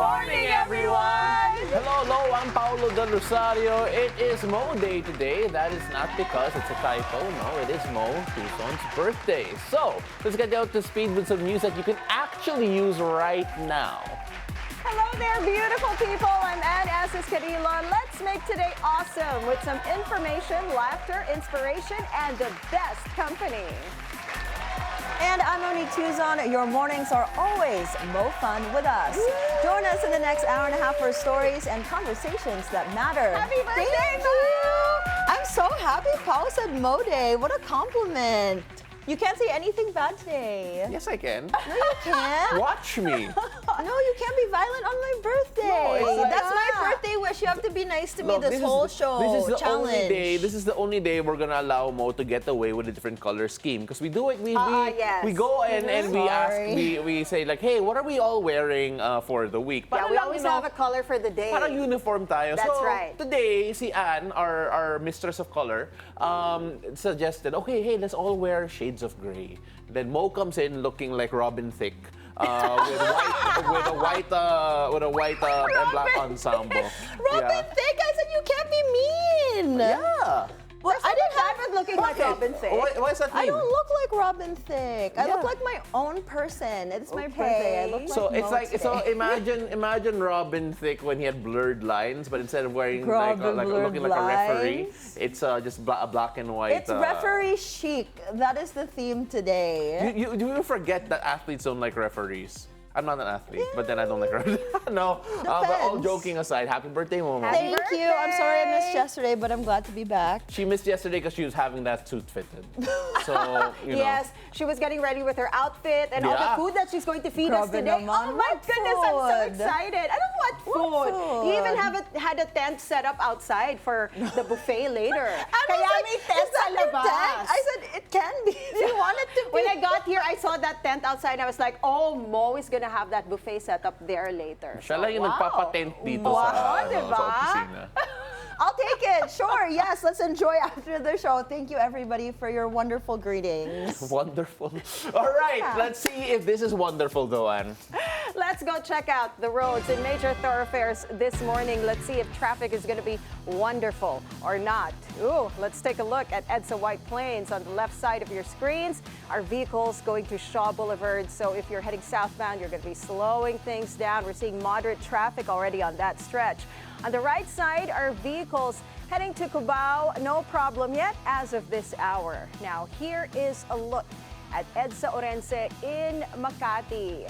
morning, everyone! Hello, I'm Paolo del Rosario. It is Mo Day today. That is not because it's a typo. No, it is Mo Tuzon's birthday. So, let's get down to speed with some news that you can actually use right now. Hello there, beautiful people. I'm Anne Asis-Carilo. Let's make today awesome with some information, laughter, inspiration, and the best company. And I'm Monique Tuzon. Your mornings are always more fun with us. Join us in the next hour and a half for stories and conversations that matter. Happy birthday, Thank you. I'm so happy Paul said Mo Day. What a compliment. You can't say anything bad today. Yes, I can. No, you can't. Watch me. No, you can't be violent on my birthday. No, That's my birthday wish. You have to be nice to me Look, this whole show. This is the challenge. only day. This is the only day we're gonna allow Mo to get away with a different color scheme because we do it. We go and we ask. We say like, hey, what are we all wearing for the week? Yeah, we always have a color for the day. Parang uniform tayo. That's so, right. Today, si Anne, our mistress of color, suggested, okay, hey, let's all wear shades of gray. Then Mo comes in looking like Robin Thicke. With a white and black ensemble. Robin Thicke, I said you can't be mean. Yeah. Well, I didn't have it looking like Robin Thicke. Why is that mean? I don't look like Robin Thicke. I look like my own person. It's my birthday. I look So like it's Mo like today. imagine Robin Thicke when he had blurred lines, but instead of wearing like blurred looking like a referee, lines. it's just a black and white. It's referee chic. That is the theme today. You forget that athletes don't like referees. I'm not an athlete, but then I don't like referees. No, but all joking aside, happy birthday, Momo. Thank you. I'm sorry I missed yesterday, but I'm glad to be back. She missed yesterday because she was having that suit fitted. So, you know. Yes, she was getting ready with her outfit and all the food that she's going to feed us Grabe today. naman. Oh my goodness, I'm so What food? excited. I don't know what food. You even had a tent set up outside for the buffet later. Kaya may tent sa labas. I said it can be. Do you want it to be? When I got here, I saw that tent outside. I was like, oh, Mo is gonna have that buffet set up there later. Siya lang yung nagpapatent dito Wow, sa diba? opisina. I'll take it. Sure. Yes, let's enjoy after the show. Thank you, everybody, for your wonderful greetings. Wonderful. All right, let's see if this is wonderful, though, Anne. Let's go check out the roads in major thoroughfares this morning. Let's see if traffic is going to be wonderful or not. Ooh, let's take a look at EDSA White Plains on the left side of your screens. Our vehicles going to Shaw Boulevard. So if you're heading southbound, you're going to be slowing things down. We're seeing moderate traffic already on that stretch. On the right side, our vehicles heading to Cubao, no problem yet as of this hour. Now, here is a look at EDSA Orense in Makati.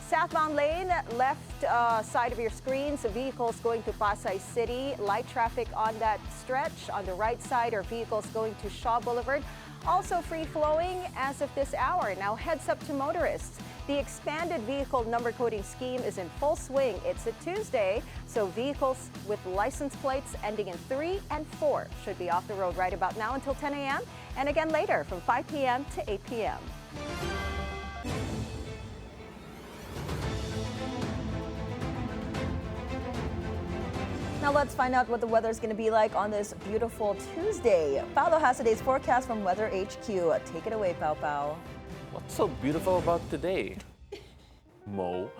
Southbound lane, left side of your screens, vehicles going to Pasay City. Light traffic on that stretch. On the right side are vehicles going to Shaw Boulevard. Also free-flowing as of this hour. Now, heads up to motorists. The expanded vehicle number coding scheme is in full swing. It's a Tuesday, so vehicles with license plates ending in 3 and 4 should be off the road right about now until 10 a.m. and again later from 5 p.m. to 8 p.m. Now let's find out what the weather is going to be like on this beautiful Tuesday. Paolo has today's forecast from Weather HQ. Take it away, Pao Pao. What's so beautiful about today? Mo.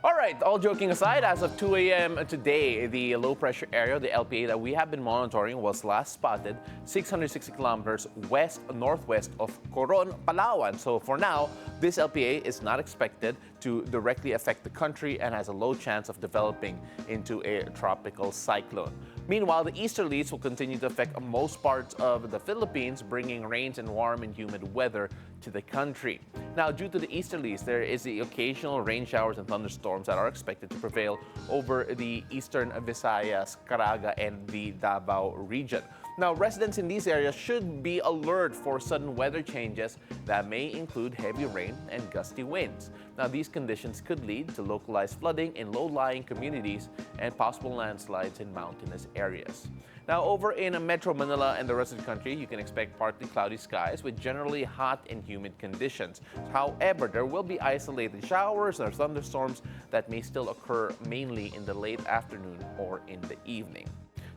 All right, all joking aside, as of 2 a.m. today, the low-pressure area, the LPA that we have been monitoring was last spotted 660 kilometers west-northwest of Coron, Palawan. So for now, this LPA is not expected to directly affect the country and has a low chance of developing into a tropical cyclone. Meanwhile, the easterlies will continue to affect most parts of the Philippines, bringing rains and warm and humid weather to the country. Now, due to the easterlies, there is the occasional rain showers and thunderstorms that are expected to prevail over the eastern Visayas, Caraga, and the Davao region. Now, residents in these areas should be alert for sudden weather changes that may include heavy rain and gusty winds. Now, these conditions could lead to localized flooding in low-lying communities and possible landslides in mountainous areas. Now, over in Metro Manila and the rest of the country, you can expect partly cloudy skies with generally hot and humid conditions. However, there will be isolated showers or thunderstorms that may still occur mainly in the late afternoon or in the evening.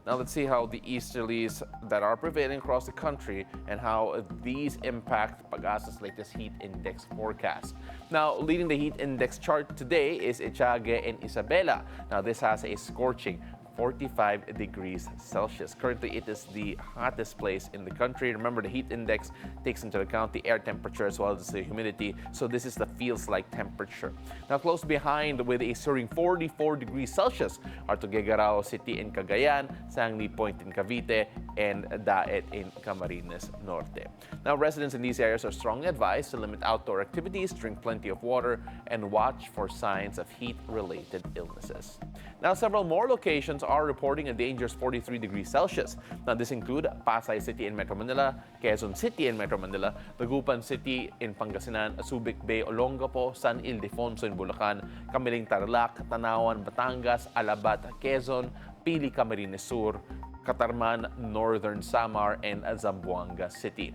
Now let's see how the easterlies that are prevailing across the country and how these impact Pag-asa's latest heat index forecast. Now, leading the heat index chart today is Etiague and Isabela. Now, this has a scorching 45 degrees Celsius. Currently, it is the hottest place in the country. Remember, the heat index takes into account the air temperature as well as the humidity, so this is the feels-like temperature. Now, close behind with a soaring 44 degrees Celsius are Tuguegarao City in Cagayan, Sangli Point in Cavite, and Daet in Camarines Norte. Now, residents in these areas are strongly advised to limit outdoor activities, drink plenty of water, and watch for signs of heat-related illnesses. Now, several more locations are reporting a dangerous 43 degrees Celsius. Now, this include Pasay City in Metro Manila, Quezon City in Metro Manila, Dagupan City in Pangasinan, Subic Bay, Olongapo, San Ildefonso in Bulacan, Camiling Tarlac, Tanawan, Batangas, Alabat, Quezon, Pili Camarines Sur, Catarman, Northern Samar, and Zamboanga City.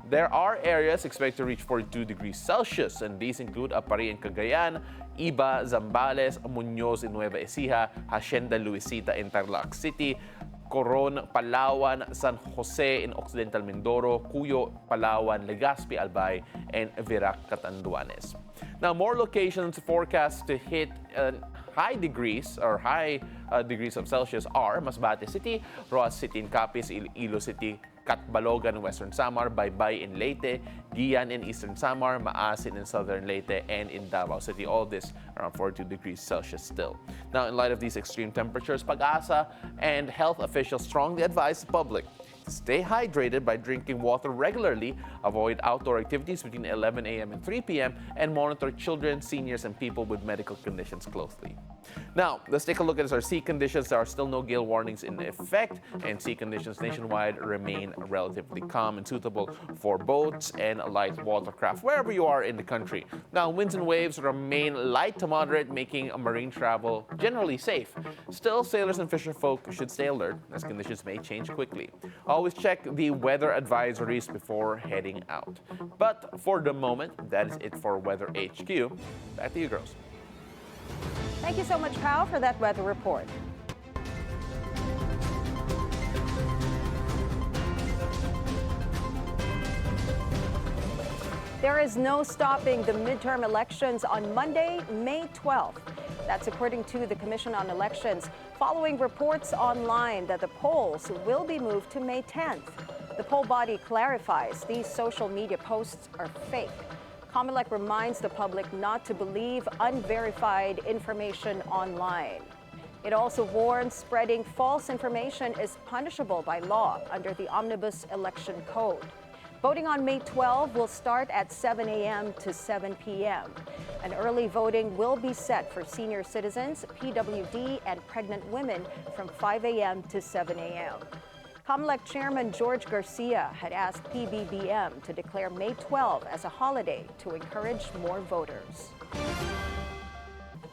There are areas expected to reach 42 degrees Celsius, and these include Apari in Cagayan, Iba, Zambales, Muñoz in Nueva Ecija, Hacienda Luisita in Tarlac City, Coron, Palawan, San Jose in Occidental Mindoro, Cuyo, Palawan, Legazpi, Albay, and Virac, Catanduanes. Now, more locations forecast to hit high degrees of Celsius are Masbate City, Roas City in Capiz, Iloilo City, Catbalogan in Western Samar, Baybay in Leyte, Guian in Eastern Samar, Maasin in Southern Leyte, and in Davao City. All this around 42 degrees Celsius still. Now, in light of these extreme temperatures, Pag-asa and health officials strongly advise the public to stay hydrated by drinking water regularly, avoid outdoor activities between 11 a.m. and 3 p.m., and monitor children, seniors, and people with medical conditions closely. Now, let's take a look at our sea conditions. There are still no gale warnings in effect, and sea conditions nationwide remain relatively calm and suitable for boats and light watercraft wherever you are in the country. Now, winds and waves remain light to moderate, making marine travel generally safe. Still, sailors and fisherfolk should stay alert as conditions may change quickly. Always check the weather advisories before heading out. But for the moment, that is it for Weather HQ. Back to you, girls. Thank you so much, Pao, for that weather report. There is no stopping the midterm elections on Monday, May 12th. That's according to the Commission on Elections, following reports online that the polls will be moved to May 10th. The poll body clarifies these social media posts are fake. COMELEC reminds the public not to believe unverified information online. It also warns spreading false information is punishable by law under the Omnibus Election Code. Voting on May 12 will start at 7 a.m. to 7 p.m. And early voting will be set for senior citizens, PWD, and pregnant women from 5 a.m. to 7 a.m. COMELEC Chairman George Garcia had asked PBBM to declare May 12 as a holiday to encourage more voters.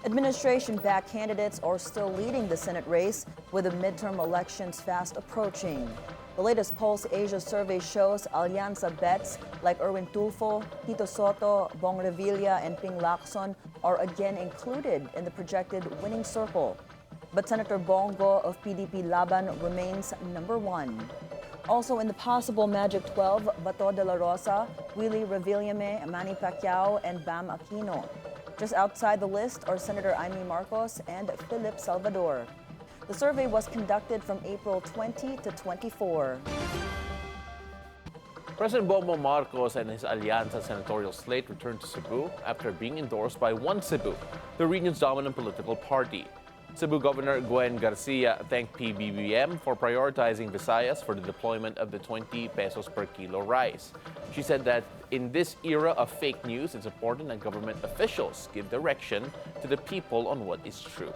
Administration-backed candidates are still leading the Senate race with the midterm elections fast approaching. The latest Pulse Asia survey shows Alianza bets like Erwin Tulfo, Tito Soto, Bong Revilla, and Ping Lacson are again included in the projected winning circle. But Senator Bongo of PDP Laban remains number one. Also in the possible Magic 12, Bato de la Rosa, Willie Revillame, Manny Pacquiao, and Bam Aquino. Just outside the list are Senator Amy Marcos and Philip Salvador. The survey was conducted from April 20 to 24. President Bongbong Marcos and his Alianza senatorial slate returned to Cebu after being endorsed by One Cebu, the region's dominant political party. Cebu Governor Gwen Garcia thanked PBBM for prioritizing Visayas for the deployment of the 20 pesos per kilo rice. She said that in this era of fake news, it's important that government officials give direction to the people on what is true.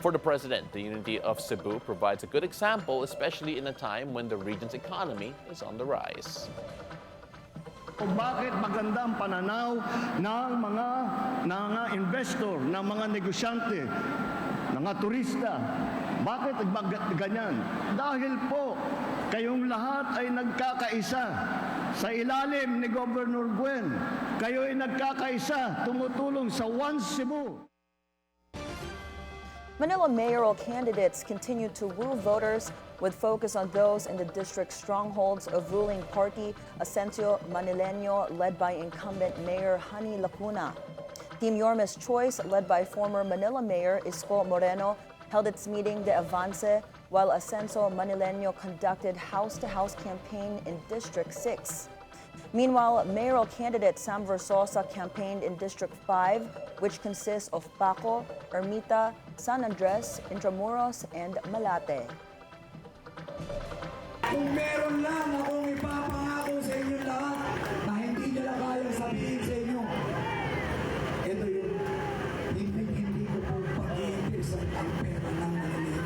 For the president, the unity of Cebu provides a good example, especially in a time when the region's economy is on the rise. Bakit maganda ang pananaw ng mga investor, ng mga negosyante, mga turista? Bakit ganyan? Dahil po, kayong lahat ay nagkakaisa sa ilalim ni Governor Gwen. Kayo ay nagkakaisa, tumutulong sa One Cebu. Manila mayoral candidates continue to woo voters with focus on those in the district strongholds of ruling party Asensio Manileño, led by incumbent Mayor Honey Lacuna. Team Yorma's Choice, led by former Manila Mayor Isko Moreno, held its meeting de avance, while Asensio Manileño conducted house-to-house campaign in District 6. Meanwhile, mayoral candidate Sam Versosa campaigned in District 5, which consists of Paco, Ermita, San Andres, Intramuros, and Malate. Kung meron lang akong ipapangako sa inyo lahat na hindi nyo lang kayang sabihin sa inyo, ito yun, hindi ko po pag-iipisan ang pera ng Manila.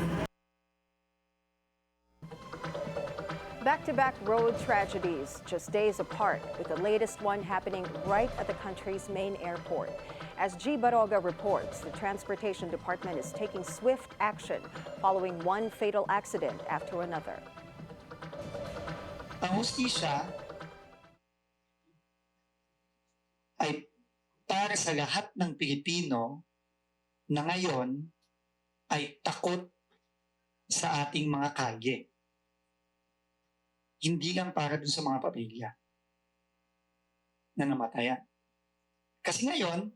Back-to-back road tragedies, just days apart, with the latest one happening right at the country's main airport. As G. Baroga reports, the Transportation Department is taking swift action following one fatal accident after another. Ang hustisya ay para sa lahat ng Pilipino na ngayon ay takot sa ating mga kalye. Hindi lang para dun sa mga pamilya na namatayan. Kasi ngayon,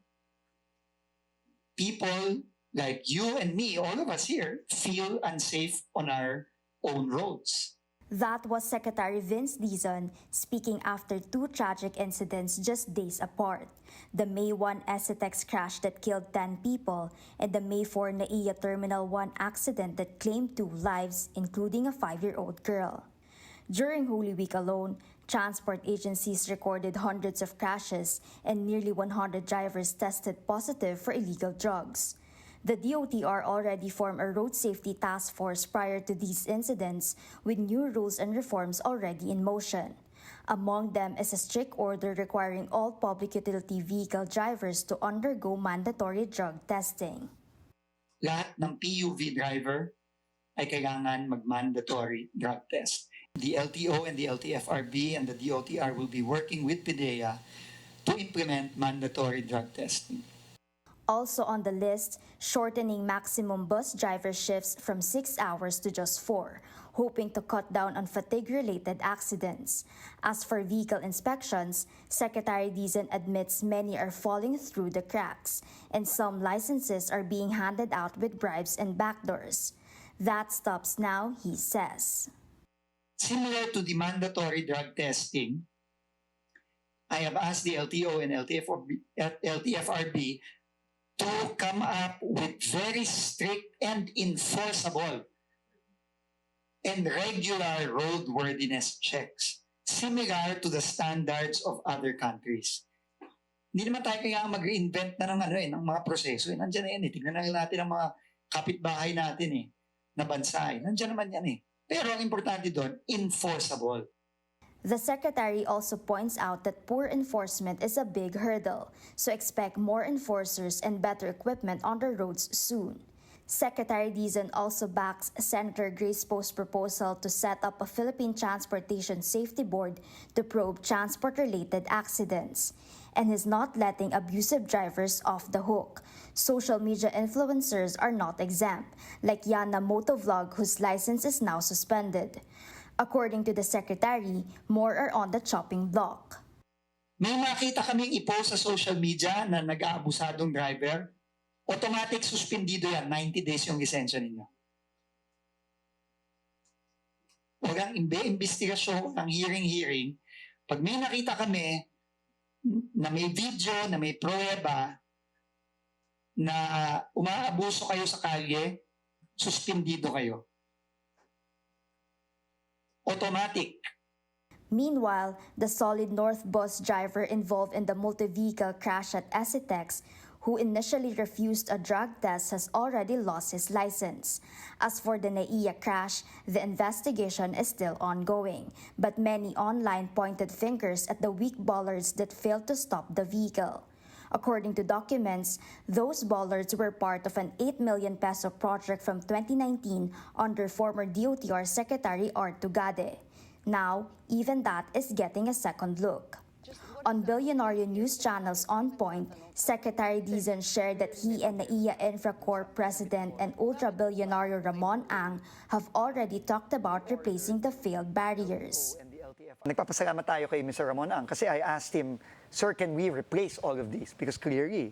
people like you and me, all of us here, feel unsafe on our own roads. That was Secretary Vince Dizon speaking after two tragic incidents just days apart. The May 1 SCTEX crash that killed 10 people and the May 4 NAIA Terminal 1 accident that claimed 2 lives, including a 5-year-old girl. During Holy Week alone, transport agencies recorded hundreds of crashes and nearly 100 drivers tested positive for illegal drugs. The DOTR already formed a road safety task force prior to these incidents, with new rules and reforms already in motion. Among them is a strict order requiring all public utility vehicle drivers to undergo mandatory drug testing. Lahat ng PUV driver ay kailangan mag-mandatory drug test. The LTO and the LTFRB and the DOTR will be working with PDEA to implement mandatory drug testing. Also on the list, shortening maximum bus driver shifts from 6 hours to just 4, hoping to cut down on fatigue-related accidents. As for vehicle inspections, Secretary Dizon admits many are falling through the cracks, and some licenses are being handed out with bribes and backdoors. That stops now, he says. Similar to the mandatory drug testing, I have asked the LTO and LTFRB to come up with very strict and enforceable and regular roadworthiness checks, similar to the standards of other countries. Hindi naman tayo kailangan mag-reinvent na ng mga proseso. Nandiyan na yan. Tignan na natin ang mga kapitbahay natin na bansa. Nandiyan naman yan. Pero ang importante doon, enforceable. The Secretary also points out that poor enforcement is a big hurdle, so expect more enforcers and better equipment on the roads soon. Secretary Dizon also backs Senator Grace Poe's proposal to set up a Philippine Transportation Safety Board to probe transport-related accidents, and is not letting abusive drivers off the hook. Social media influencers are not exempt, like Yana Motovlog, whose license is now suspended. According to the Secretary, more are on the chopping block. May makita kaming i-post sa social media na nag-aabusadong driver, automatic suspendido yan, 90 days yung lisensya ninyo. Walang investigasyon, walang hearing. Pag may nakita kami na may video, na may pruweba, na umaabuso kayo sa kalye, suspendido kayo. Automatic. Meanwhile, the Solid North bus driver involved in the multi-vehicle crash at SCTEX, who initially refused a drug test, has already lost his license. As for the NAIA crash, the investigation is still ongoing, but many online pointed fingers at the weak bollards that failed to stop the vehicle. According to documents, those bollards were part of an 8 million peso project from 2019 under former DOTR Secretary Art Tugade. Now, even that is getting a second look. On Bilyonaryo news channel's On Point, Secretary Dizon shared that he and NAIA Infracorp President and ultra-billionaire Ramon Ang have already talked about replacing the failed barriers. Nagpapasalamat tayo kay Mr. Ramon Ang kasi I asked him, sir, can we replace all of these? Because clearly,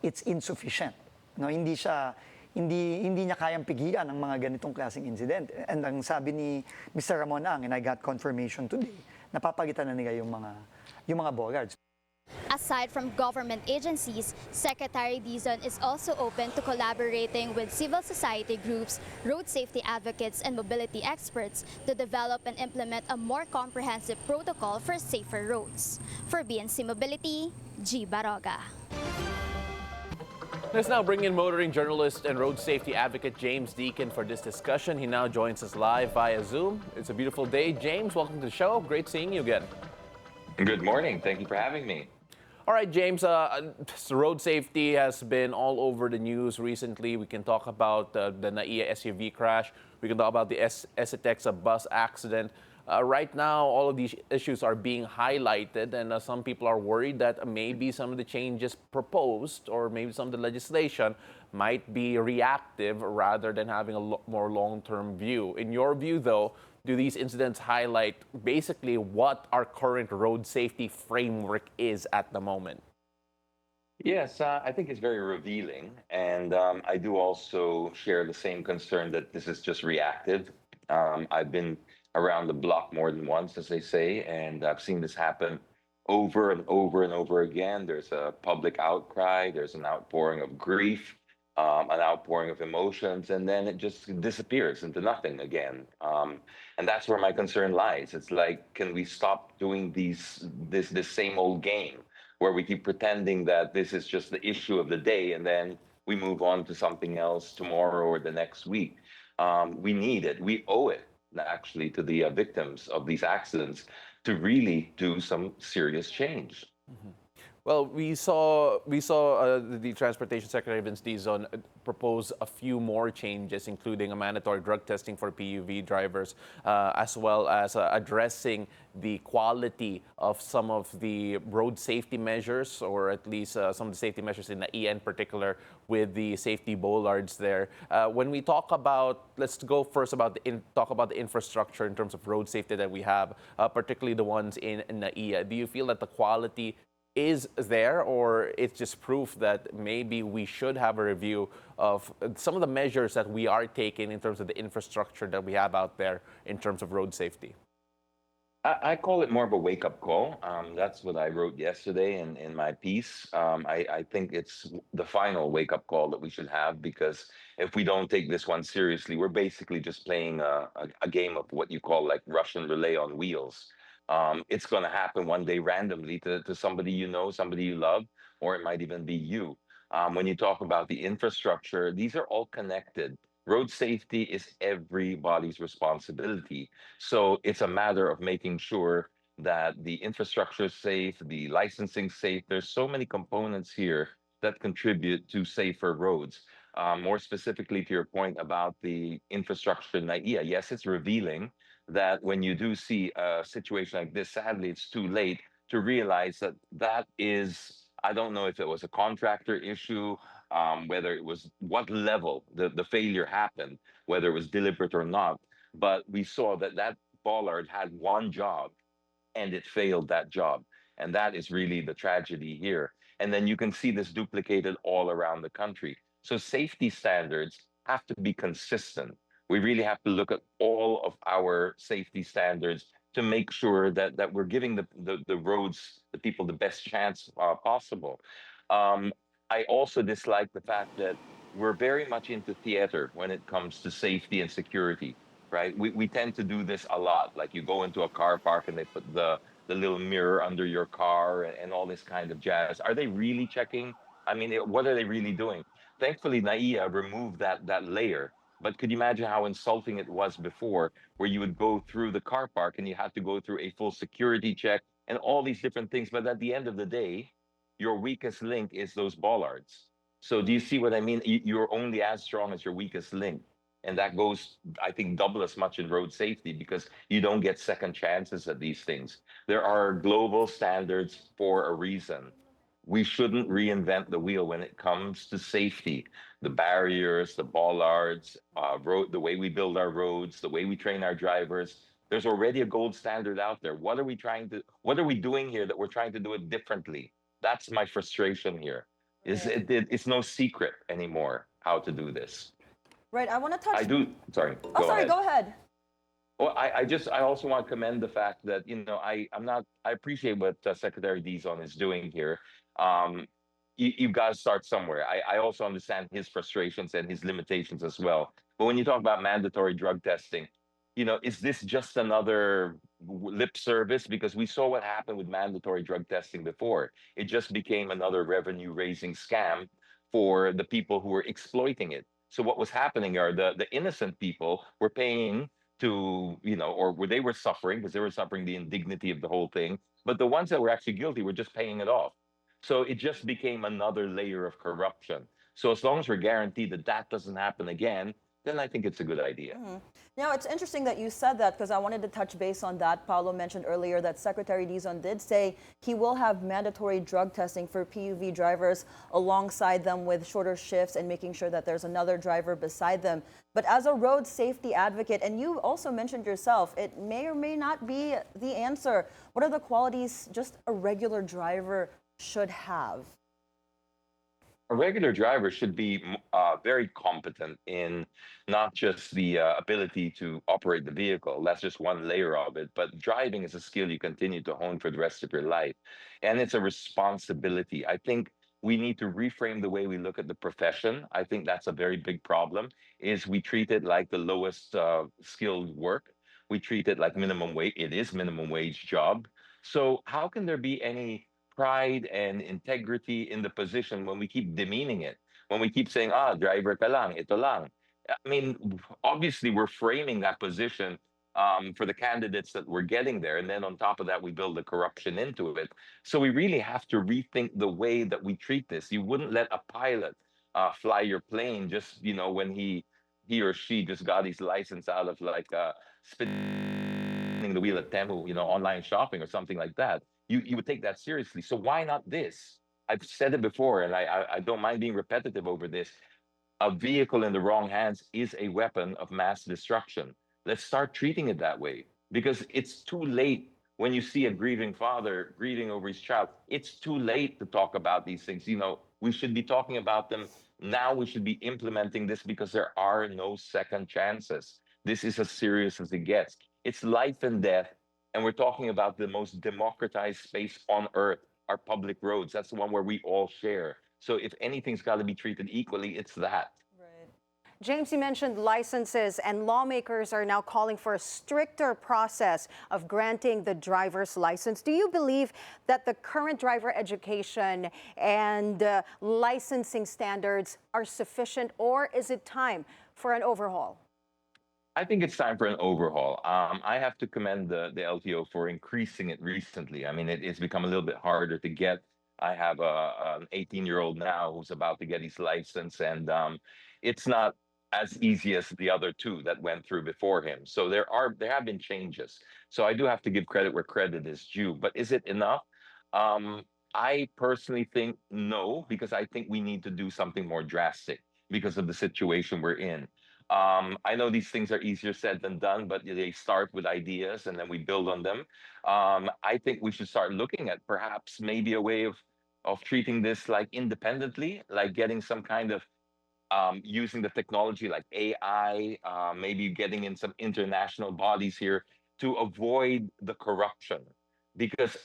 it's insufficient. No, hindi niya kayang pigilan ang mga ganitong klaseng incident. And ang sabi ni Mr. Ramon Ang, and I got confirmation today, napapalitan na nila yung mga bollards. Aside from government agencies, Secretary Dizon is also open to collaborating with civil society groups, road safety advocates, and mobility experts to develop and implement a more comprehensive protocol for safer roads. For BNC Mobility, G. Baroga. Let's now bring in motoring journalist and road safety advocate James Deakin for this discussion. He now joins us live via Zoom. It's a beautiful day. James, welcome to the show. Great seeing you again. Good morning. Thank you for having me. All right, James, road safety has been all over the news recently. We can talk about the NAIA SUV crash. We can talk about the SETEX bus accident. Right now, all of these issues are being highlighted, and some people are worried that maybe some of the changes proposed or maybe some of the legislation might be reactive rather than having a more long-term view. In your view, though, do these incidents highlight basically what our current road safety framework is at the moment? Yes, I think it's very revealing. And I do also share the same concern that this is just reactive. I've been around the block more than once, as they say, and I've seen this happen over and over and over again. There's a public outcry, there's an outpouring of grief, an outpouring of emotions, and then it just disappears into nothing again. And that's where my concern lies. It's like, can we stop doing this same old game where we keep pretending that this is just the issue of the day and then we move on to something else tomorrow or the next week? We need it. We owe it actually to the victims of these accidents to really do some serious change. Mm-hmm. Well, we saw the Transportation Secretary Vince Dizon propose a few more changes, including a mandatory drug testing for PUV drivers, as well as addressing the quality of some of the road safety measures, or at least some of the safety measures in the NAIA in particular, with the safety bollards there. When we talk about, let's go first about talk about the infrastructure in terms of road safety that we have, particularly the ones in NAIA. Do you feel that the quality is there, or it's just proof that maybe we should have a review of some of the measures that we are taking in terms of the infrastructure that we have out there in terms of road safety? I call it more of a wake-up call. That's what I wrote yesterday in my piece. I think it's the final wake-up call that we should have, because if we don't take this one seriously, we're basically just playing a game of what you call like Russian relay on wheels. It's going to happen one day randomly to somebody you know, somebody you love, or it might even be you. When you talk about the infrastructure, these are all connected. Road safety is everybody's responsibility. So it's a matter of making sure that the infrastructure is safe, the licensing safe. There's so many components here that contribute to safer roads. More specifically to your point about the infrastructure in NAIA, yes, it's revealing that when you do see a situation like this, sadly, it's too late to realize that that is, I don't know if it was a contractor issue, whether it was what level the failure happened, whether it was deliberate or not. But we saw that that bollard had one job and it failed that job. And that is really the tragedy here. And then you can see this duplicated all around the country. So safety standards have to be consistent. We really have to look at all of our safety standards to make sure that we're giving the roads, the people, the best chance possible. I also dislike the fact that we're very much into theater when it comes to safety and security, right? We tend to do this a lot. Like you go into a car park and they put the little mirror under your car and all this kind of jazz. Are they really checking? I mean, what are they really doing? Thankfully, NAIA removed that layer. But could you imagine how insulting it was before, where you would go through the car park and you had to go through a full security check and all these different things. But at the end of the day, your weakest link is those bollards. So do you see what I mean? You're only as strong as your weakest link. And that goes, I think, double as much in road safety because you don't get second chances at these things. There are global standards for a reason. We shouldn't reinvent the wheel when it comes to safety. The barriers, the bollards, the way we build our roads, the way we train our drivers. There's already a gold standard out there. What are we doing here that we're trying to do it differently? That's my frustration here. It's no secret anymore how to do this. Right, I want to touch. Sorry, Oh, go sorry, ahead. go ahead. Well, I also want to commend the fact that, I appreciate what Secretary Dizon is doing here. Um, you've got to start somewhere. I also understand his frustrations and his limitations as well. But when you talk about mandatory drug testing, is this just another lip service? Because we saw what happened with mandatory drug testing before. It just became another revenue raising scam for the people who were exploiting it. So what was happening are the innocent people were paying to, or where they were suffering because they were suffering the indignity of the whole thing. But the ones that were actually guilty were just paying it off. So it just became another layer of corruption. So as long as we're guaranteed that that doesn't happen again, then I think it's a good idea. Now, it's interesting that you said that because I wanted to touch base on that. Paolo mentioned earlier that Secretary Dizon did say he will have mandatory drug testing for PUV drivers alongside them with shorter shifts and making sure that there's another driver beside them. But as a road safety advocate, and you also mentioned yourself, it may or may not be the answer. What are the qualities just a regular driver should have? A regular driver should be very competent in not just the ability to operate the vehicle. That's just one layer of it. But driving is a skill you continue to hone for the rest of your life. And it's a responsibility. I think we need to reframe the way we look at the profession. I think that's a very big problem, is we treat it like the lowest skilled work. We treat it like minimum wage. It is minimum wage job. So how can there be any pride and integrity in the position when we keep demeaning it, when we keep saying, driver ka lang, ito lang. I mean, obviously, we're framing that position for the candidates that we're getting there. And then on top of that, we build the corruption into it. So we really have to rethink the way that we treat this. You wouldn't let a pilot fly your plane just, when he or she just got his license out of like spinning the wheel at Temu, online shopping or something like that. You would take that seriously. So why not this? I've said it before, and I don't mind being repetitive over this. A vehicle in the wrong hands is a weapon of mass destruction. Let's start treating it that way because it's too late when you see a grieving father grieving over his child. It's too late to talk about these things. We should be talking about them now. We should be implementing this because there are no second chances. This is as serious as it gets. It's life and death. And we're talking about the most democratized space on earth, our public roads. That's the one where we all share. So if anything's got to be treated equally, it's that. Right. James, you mentioned licenses, and lawmakers are now calling for a stricter process of granting the driver's license. Do you believe that the current driver education and licensing standards are sufficient, or is it time for an overhaul? I think it's time for an overhaul. I have to commend the LTO for increasing it recently. I mean, it's become a little bit harder to get. I have an 18-year-old now who's about to get his license, and it's not as easy as the other two that went through before him. So there have been changes. So I do have to give credit where credit is due. But is it enough? I personally think no, because I think we need to do something more drastic because of the situation we're in. I know these things are easier said than done, but they start with ideas and then we build on them. I think we should start looking at perhaps maybe a way of treating this like independently, like getting some kind of using the technology like AI, maybe getting in some international bodies here to avoid the corruption. Because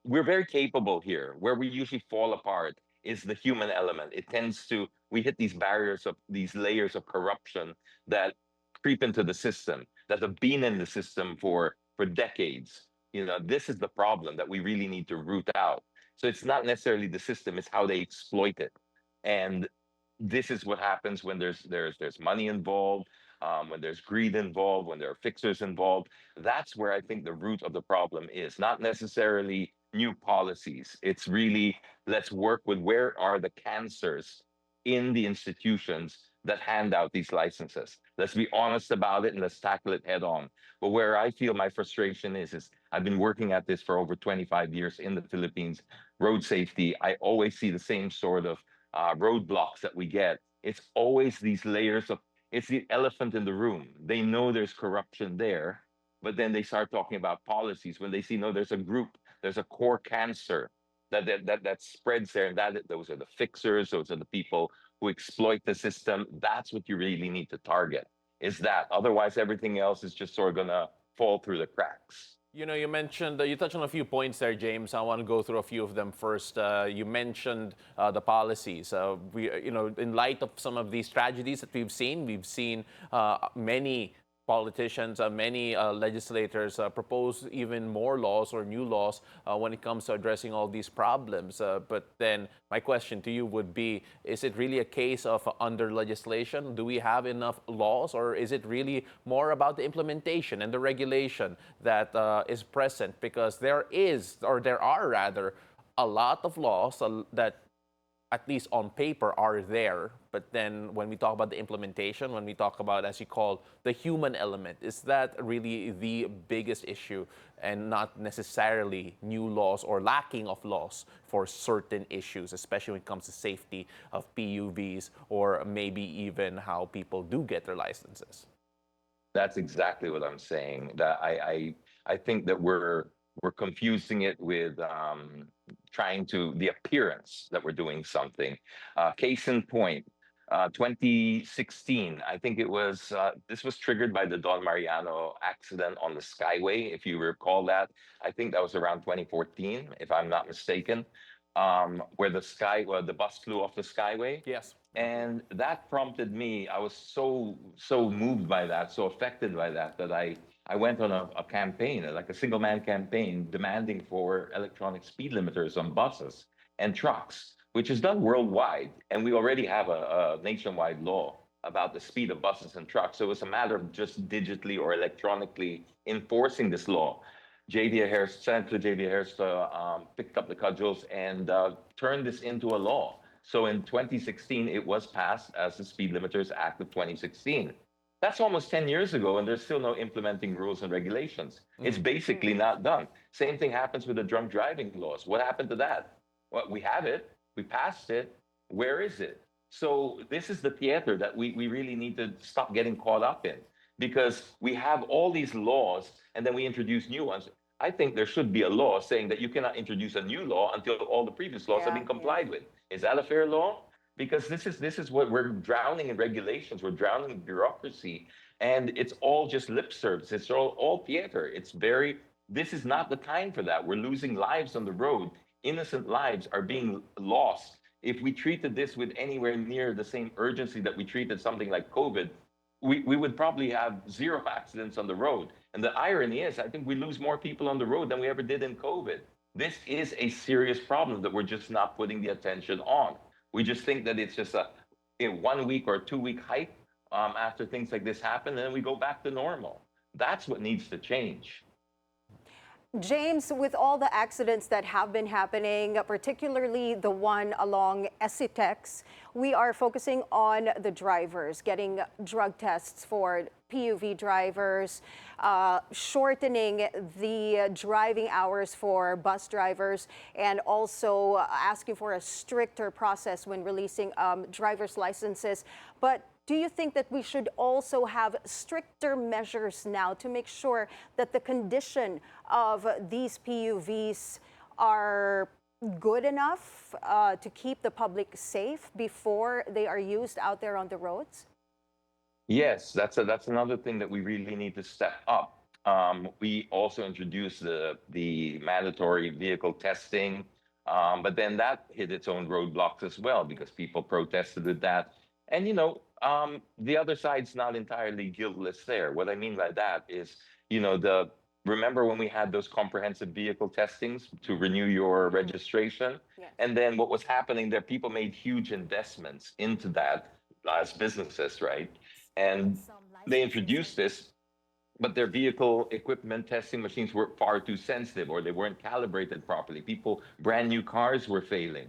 we're very capable here. Where we usually fall apart is the human element. We hit these barriers of these layers of corruption that creep into the system, that have been in the system for decades. This is the problem that we really need to root out. So it's not necessarily the system, it's how they exploit it. And this is what happens when there's money involved, when there's greed involved, when there are fixers involved. That's where I think the root of the problem is, not necessarily new policies. It's really, let's work with where are the cancers in the institutions that hand out these licenses. Let's be honest about it and let's tackle it head on. But where I feel my frustration is I've been working at this for over 25 years in the Philippines, road safety. I always see the same sort of roadblocks that we get. It's always these layers of, it's the elephant in the room. They know there's corruption there, but then they start talking about policies when they see, no, there's a group, there's a core cancer that spreads there, and those are the fixers, those are the people who exploit the system. That's what you really need to target. Is that otherwise everything else is just sort of gonna fall through the cracks. You know, you mentioned, you touched on a few points there, James. I want to go through a few of them first. You mentioned the policies. In light of some of these tragedies that we've seen many politicians, many legislators propose even more laws or new laws when it comes to addressing all these problems. But then my question to you would be, is it really a case of under legislation? Do we have enough laws, or is it really more about the implementation and the regulation that is present? Because there are rather, a lot of laws that at least on paper, are there. But then when we talk about the implementation, when we talk about, as you call, the human element, is that really the biggest issue and not necessarily new laws or lacking of laws for certain issues, especially when it comes to safety of PUVs or maybe even how people do get their licenses? That's exactly what I'm saying. That I think that we're confusing it with trying to the appearance that we're doing something. Case in point, 2016, I think it was. This was triggered by the Don Mariano accident on the Skyway, if you recall that. I think that was around 2014, if I'm not mistaken, where the bus flew off the Skyway. Yes. And that prompted me. I was so moved by that, so affected by that, that I went on a campaign, like a single man campaign, demanding for electronic speed limiters on buses and trucks, which is done worldwide. And we already have a nationwide law about the speed of buses and trucks. So it's a matter of just digitally or electronically enforcing this law. Senator J.B. Harris picked up the cudgels and turned this into a law. So in 2016, it was passed as the Speed Limiters Act of 2016. That's almost 10 years ago, and there's still no implementing rules and regulations. It's basically not done. Same thing happens with the drunk driving laws. What happened to that? Well, we have it. We passed it. Where is it? So this is the theater that we really need to stop getting caught up in, because we have all these laws, and then we introduce new ones. I think there should be a law saying that you cannot introduce a new law until all the previous laws have been complied with. Is that a fair law? Because this is what we're drowning in regulations, we're drowning in bureaucracy, and it's all just lip service. It's all theater. This is not the time for that. We're losing lives on the road. Innocent lives are being lost. If we treated this with anywhere near the same urgency that we treated something like COVID, we would probably have zero accidents on the road. And the irony is, I think we lose more people on the road than we ever did in COVID. This is a serious problem that we're just not putting the attention on. We just think that it's just a 1 week or 2 week hype after things like this happen, and then we go back to normal. That's what needs to change. James, with all the accidents that have been happening, particularly the one along Esitex, we are focusing on the drivers, getting drug tests for PUV drivers, shortening the driving hours for bus drivers, and also asking for a stricter process when releasing driver's licenses. But do you think that we should also have stricter measures now to make sure that the condition of these PUVs are good enough to keep the public safe before they are used out there on the roads? Yes, that's another thing that we really need to step up. We also introduced the mandatory vehicle testing, but then that hit its own roadblocks as well, because people protested with that. And the other side's not entirely guiltless there. What I mean by that is, remember when we had those comprehensive vehicle testings to renew your registration? Yes. And then what was happening there, people made huge investments into that as businesses, right? And they introduced this, but their vehicle equipment testing machines were far too sensitive, or they weren't calibrated properly. Brand new cars were failing.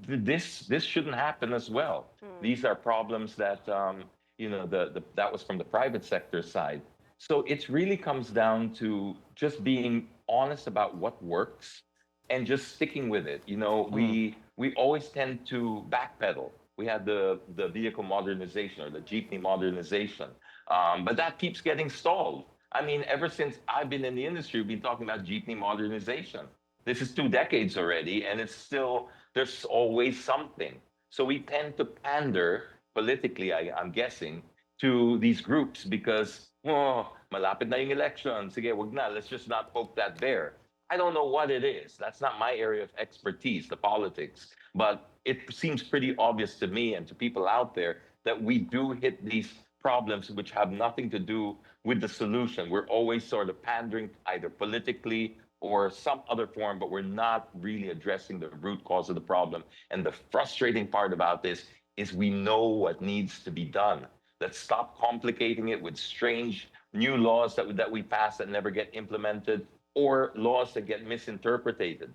This shouldn't happen as well. These are problems that that was from the private sector side. So it really comes down to just being honest about what works and just sticking with it. We always tend to backpedal. We had the vehicle modernization or the jeepney modernization, but that keeps getting stalled. I mean, ever since I've been in the industry, we've been talking about jeepney modernization. This is 2 decades already, and it's still there's always something. So we tend to pander politically, I'm guessing, to these groups because, oh, malapit na yung election. Sige, wag na. Let's just not poke that bear. I don't know what it is. That's not my area of expertise, the politics. But it seems pretty obvious to me and to people out there that we do hit these problems which have nothing to do with the solution. We're always sort of pandering either politically or some other form, but we're not really addressing the root cause of the problem. And the frustrating part about this is we know what needs to be done. Let's stop complicating it with strange new laws that we pass that never get implemented, or laws that get misinterpreted.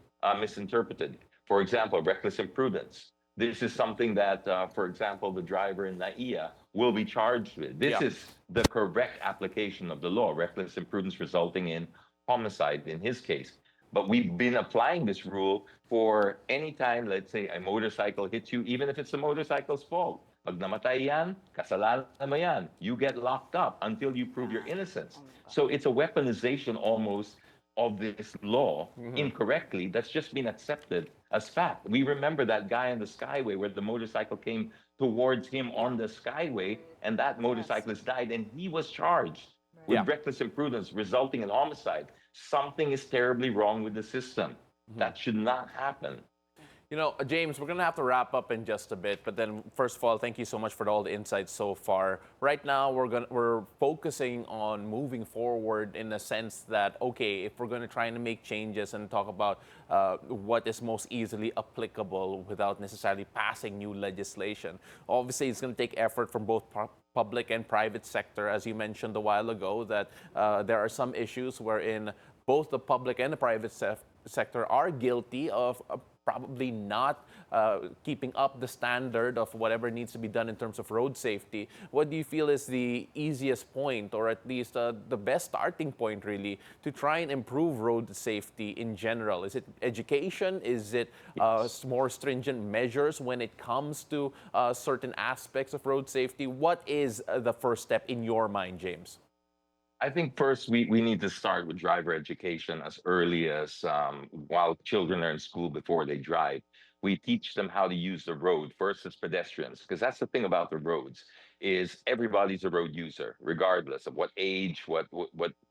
For example, reckless imprudence. This is something that, for example, the driver in NAIA will be charged with. This is the correct application of the law, reckless imprudence resulting in homicide in his case. But we've been applying this rule for any time, let's say, a motorcycle hits you, even if it's the motorcycle's fault. Pag namatay yan, kasalanan mo yan. You get locked up until you prove your innocence. So it's a weaponization almost of this law incorrectly that's just been accepted as fact. We remember that guy on the Skyway where the motorcycle came towards him on the Skyway and that motorcyclist died and he was charged with reckless imprudence resulting in homicide. Something is terribly wrong with the system. That should not happen. James, we're going to have to wrap up in just a bit. But then, first of all, thank you so much for all the insights so far. Right now, we're focusing on moving forward in the sense that, okay, if we're going to try and make changes and talk about what is most easily applicable without necessarily passing new legislation, obviously, it's going to take effort from both public and private sector. As you mentioned a while ago, that there are some issues wherein both the public and the private sector are guilty of probably not keeping up the standard of whatever needs to be done in terms of road safety. What do you feel is the easiest point, or at least the best starting point, really, to try and improve road safety in general? Is it education? Is it more stringent measures when it comes to certain aspects of road safety? What is the first step in your mind, James? I think first we need to start with driver education as early as while children are in school before they drive. We teach them how to use the road first as pedestrians, because that's the thing about the roads is everybody's a road user, regardless of what age, what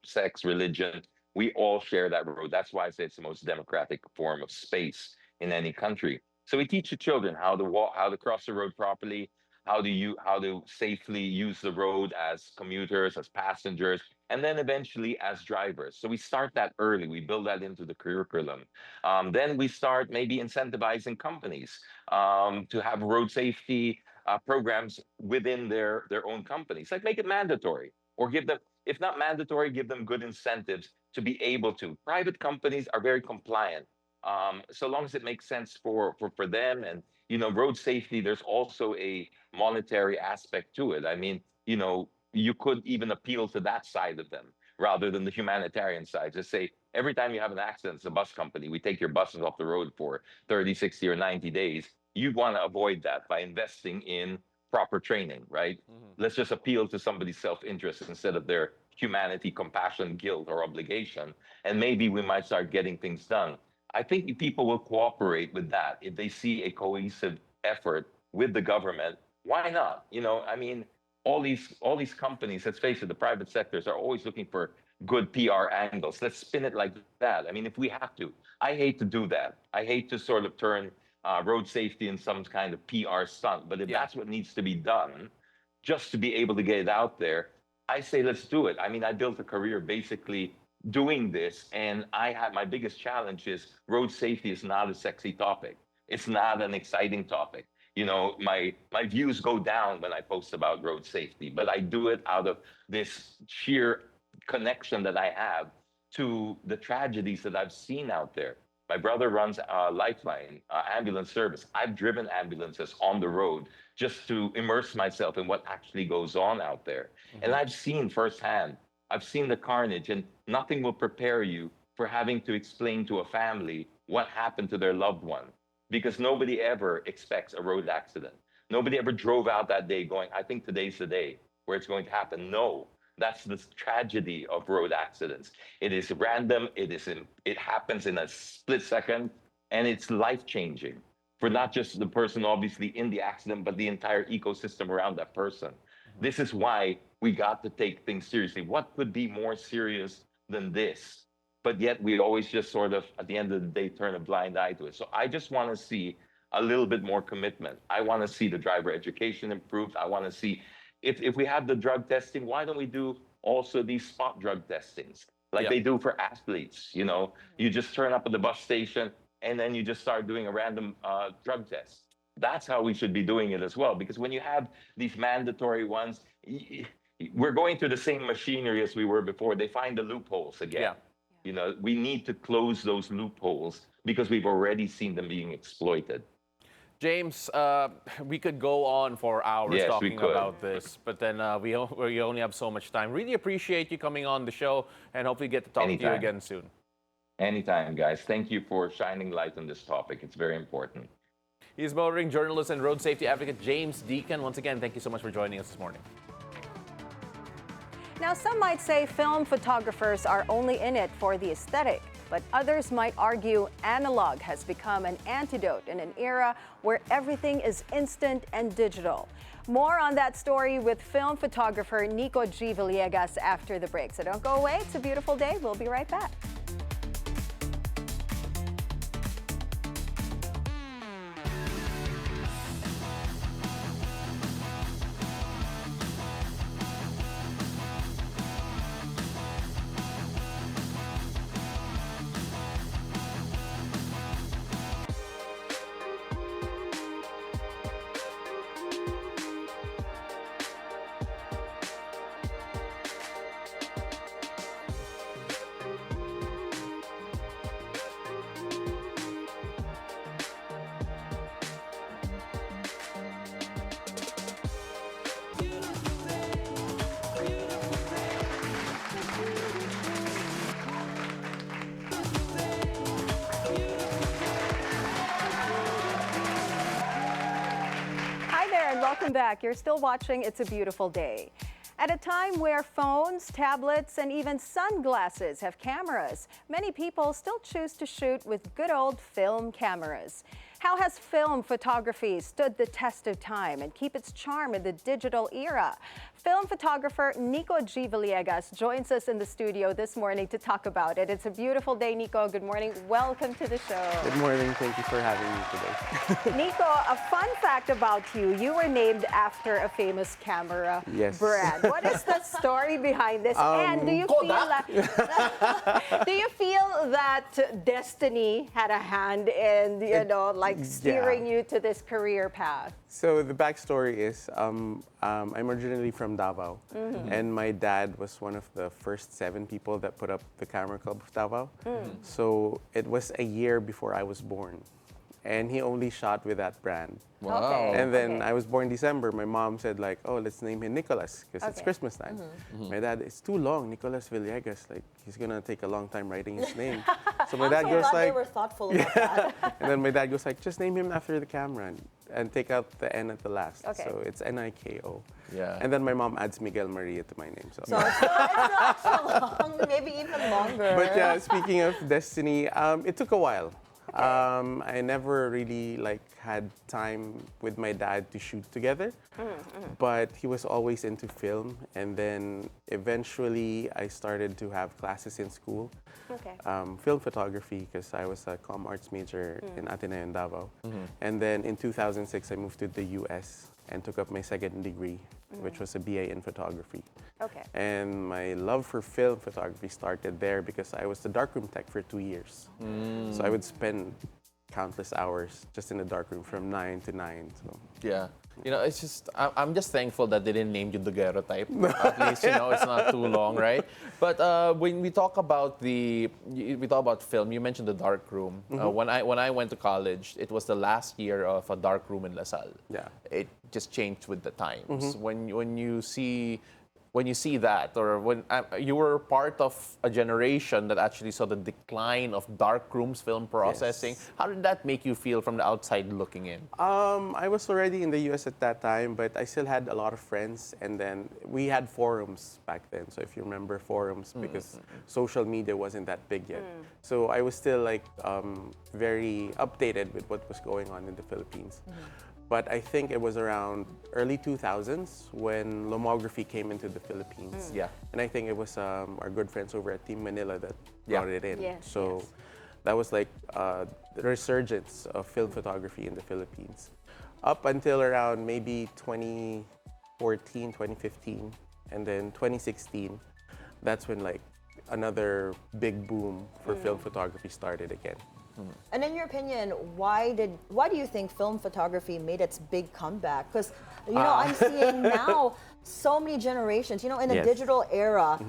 sex, religion. We all share that road. That's why I say it's the most democratic form of space in any country. So we teach the children how to walk, how to cross the road properly, how to safely use the road as commuters, as passengers, and then eventually as drivers. So we start that early. We build that into the curriculum. Then we start maybe incentivizing companies to have road safety programs within their own companies. Like make it mandatory, or give them, if not mandatory, give them good incentives to be able to. Private companies are very compliant, so long as it makes sense for them. And road safety, there's also a monetary aspect to it. I mean, you could even appeal to that side of them rather than the humanitarian side. Just say, every time you have an accident, it's a bus company. We take your buses off the road for 30, 60, or 90 days. You want to avoid that by investing in proper training, right? Let's just appeal to somebody's self-interest instead of their humanity, compassion, guilt, or obligation. And maybe we might start getting things done. I think people will cooperate with that if they see a cohesive effort with the government. Why not? I mean, all these companies, let's face it, the private sectors are always looking for good PR angles. Let's spin it like that. I mean, if we have to, I hate to do that. I hate to sort of turn road safety in some kind of PR stunt. But if that's what needs to be done, just to be able to get it out there, I say let's do it. I mean, I built a career basically doing this, and my biggest challenge is road safety is not a sexy topic. It's not an exciting topic. My views go down when I post about road safety, but I do it out of this sheer connection that I have to the tragedies that I've seen out there. My brother runs a Lifeline ambulance service. I've driven ambulances on the road just to immerse myself in what actually goes on out there. And I've seen firsthand, I've seen the carnage, and nothing will prepare you for having to explain to a family what happened to their loved one, because nobody ever expects a road accident. Nobody ever drove out that day going, I think today's the day where it's going to happen. No, that's the tragedy of road accidents. It is random. It happens in a split second, and it's life changing for not just the person obviously in the accident, but the entire ecosystem around that person. This is why we got to take things seriously. What could be more serious than this? But yet we always just sort of, at the end of the day, turn a blind eye to it. So I just want to see a little bit more commitment. I want to see the driver education improved. I want to see if we have the drug testing, why don't we do also these spot drug testings like they do for athletes? You know, you just turn up at the bus station and then you just start doing a random drug test. That's how we should be doing it as well. Because when you have these mandatory ones, we're going through the same machinery as we were before. They find the loopholes again. Yeah. You know, we need to close those loopholes because we've already seen them being exploited. James, we could go on for hours Yes, we talking could. about this, but then we only have so much time. Really appreciate you coming on the show, and hopefully get to talk to you Anytime. again soon. Anytime, guys. Thank you for shining light on this topic. It's very important. He's motoring journalist and road safety advocate James Deakin. Once again, thank you so much for joining us this morning. Now, some might say film photographers are only in it for the aesthetic, but others might argue analog has become an antidote in an era where everything is instant and digital. More on that story with film photographer Nico G. Villegas after the break. So don't go away. It's a beautiful day. We'll be right back. Welcome back. You're still watching It's a Beautiful Day. At a time where phones, tablets, and even sunglasses have cameras, many people still choose to shoot with good old film cameras. How has film photography stood the test of time and keep its charm in the digital era? Film photographer Nico G. Villegas joins us in the studio this morning to talk about it. It's a beautiful day, Nico. Good morning. Welcome to the show. Good morning. Thank you for having me today. Nico, a fun fact about you. You were named after a famous camera brand. What is the story behind this? And do you feel that do you feel that destiny had a hand in, like steering you to this career path? So the backstory is I'm originally from Davao, and my dad was one of the first 7 people that put up the Camera Club of Davao. So it was a year before I was born, and he only shot with that brand. Wow. Okay. And then I was born December. My mom said like, oh, let's name him Nicholas because it's Christmas time. My dad, it's too long, Nicholas Villegas. Like he's gonna take a long time writing his name. So my dad goes glad like, they were thoughtful about that. and then my dad goes like, just name him after the camera and take out the N at the last. Okay. So it's Niko. Yeah. And then my mom adds Miguel Maria to my name. So. It's not so long, maybe even longer. But yeah, speaking of destiny, it took a while. I never really had time with my dad to shoot together, but he was always into film. And then eventually I started to have classes in school, film photography, because I was a comm arts major in Ateneo in Davao. And then in 2006, I moved to the US and took up my second degree, which was a BA in photography. Okay. And my love for film photography started there because I was the darkroom tech for 2 years. So I would spend countless hours just in the darkroom from 9 to 9. So. Yeah. You know, it's just, I'm just thankful that they didn't name you the Guerra type. At least, you know, it's not too long, right? But when we talk about film, you mentioned the dark room. When I went to college, it was the last year of a dark room in LaSalle. Yeah. It just changed with the times. When you see that, or when you were part of a generation that actually saw the decline of dark rooms film processing, Yes. how did that make you feel from the outside looking in? I was already in the US at that time, but I still had a lot of friends, and then we had forums back then. So if you remember forums, because social media wasn't that big yet. So I was still like very updated with what was going on in the Philippines. But I think it was around early 2000s when lomography came into the Philippines. Yeah. And I think it was our good friends over at Team Manila that brought it in. Yes, So that was like the resurgence of film photography in the Philippines. Up until around maybe 2014, 2015, and then 2016, that's when like another big boom for film photography started again. And in your opinion, why do you think film photography made its big comeback? Because I'm seeing now so many generations. You know, in the Yes. digital era,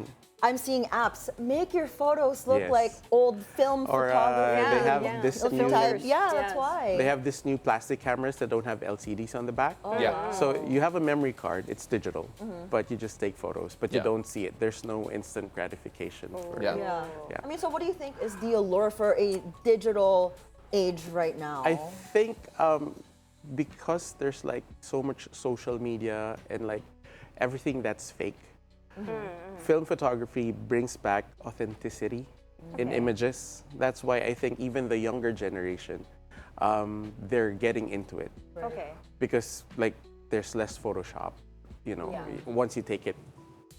I'm seeing apps make your photos look Yes. like old film Or photography. they have this Film new, type. Yeah, that's Yes. why. they have this new plastic cameras that don't have LCDs on the back. Yeah. So you have a memory card, it's digital, but you just take photos, but you Yeah. don't see it. There's no instant gratification. For Yeah. Yeah. I mean, so what do you think is the allure for a digital age right now? I think because there's like so much social media and like everything that's fake, film photography brings back authenticity in images. That's why I think even the younger generation, they're getting into it Okay. because like there's less Photoshop. You know, once you take it,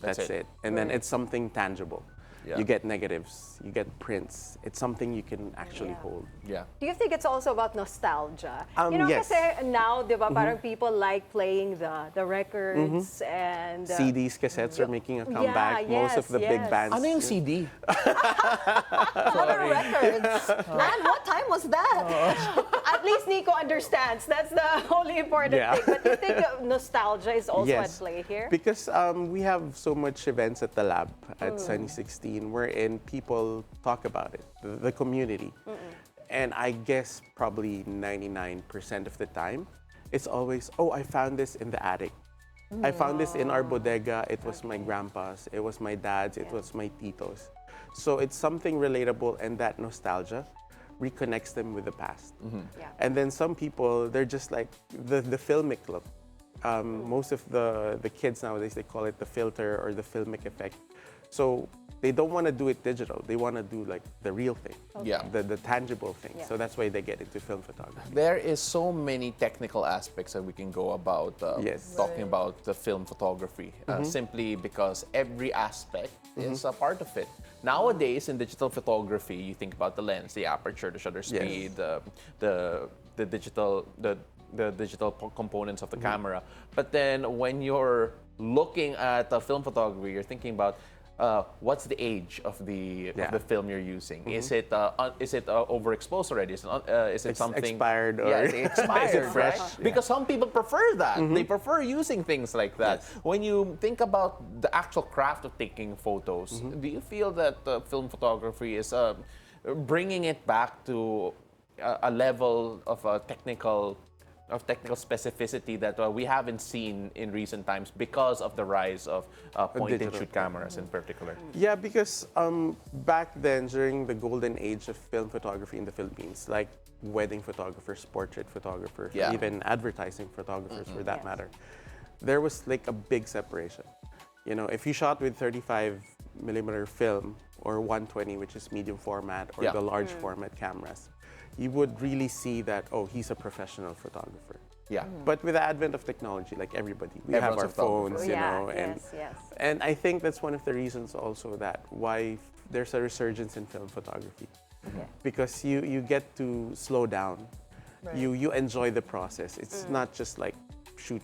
that's That's it. it. And then it's something tangible. Yeah. You get negatives, you get prints. It's something you can actually hold. Yeah. Do you think it's also about nostalgia? Yes. Kasi now, di ba, parang people like playing the records and... CDs, cassettes are making a comeback. Most of the big yes. bands. Ano yung CD? Other records. And what time was that? At least Nico understands. That's the only important Yeah. thing. But do you think nostalgia is also at Yes, play here? because we have so much events at the lab at Sunny 16 wherein people talk about it, the community. And I guess probably 99% of the time, it's always, oh, I found this in the attic. I found this in our bodega. It was my grandpa's, it was my dad's, it was my tito's. So it's something relatable, and that nostalgia reconnects them with the past. Yeah. And then some people, they're just like the filmic look. Most of the kids nowadays, they call it the filter or the filmic effect. So they don't want to do it digital. They want to do like the real thing, Yeah. the tangible thing. So that's why they get into film photography. There is so many technical aspects that we can go about Yes. talking about the film photography, simply because every aspect is a part of it. Nowadays, in digital photography, you think about the lens, the aperture, the shutter speed, the digital components of the camera. But then when you're looking at film photography, you're thinking about what's the age of the film you're using? Is it overexposed already? Is it something expired or yeah, is it expired, is it fresh? right? Because some people prefer that. They prefer using things like that. Yes. When you think about the actual craft of taking photos, do you feel that film photography is bringing it back to a level of technical specificity that we haven't seen in recent times because of the rise of point-and-shoot cameras in particular? Yeah, because back then, during the golden age of film photography in the Philippines, like wedding photographers, portrait photographers, Yeah. even advertising photographers for that matter, there was like a big separation. You know, if you shot with 35mm film or 120, which is medium format, or Yeah. the large format cameras, you would really see that, oh, he's a professional photographer. Yeah. But with the advent of technology, like everybody, we Everyone's have our a photographer. phones, Yes. and I think that's one of the reasons also that why there's a resurgence in film photography. Because you get to slow down. You enjoy the process. It's not just like shoot.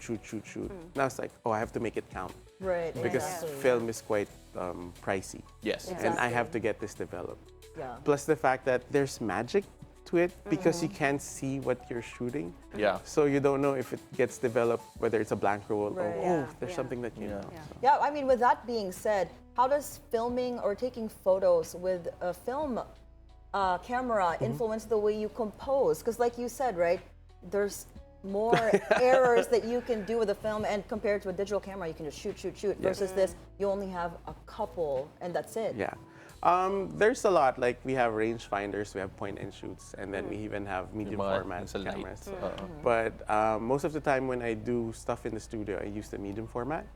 Now it's like, oh, I have to make it count. Right. Because exactly. film is quite pricey. Yes. And I have to get this developed. Yeah. Plus the fact that there's magic to it because you can't see what you're shooting. Yeah. So you don't know if it gets developed, whether it's a blank roll Right. or, Yeah. there's something that you know. Yeah, I mean, with that being said, how does filming or taking photos with a film camera influence the way you compose? Because like you said, right, there's more errors that you can do with a film, and compared to a digital camera, you can just shoot. Versus this, you only have a couple, and that's it. Yeah. There's a lot, like we have range finders, we have point and shoots, and then we even have medium format it's a light. cameras. But most of the time when I do stuff in the studio, I use the medium format.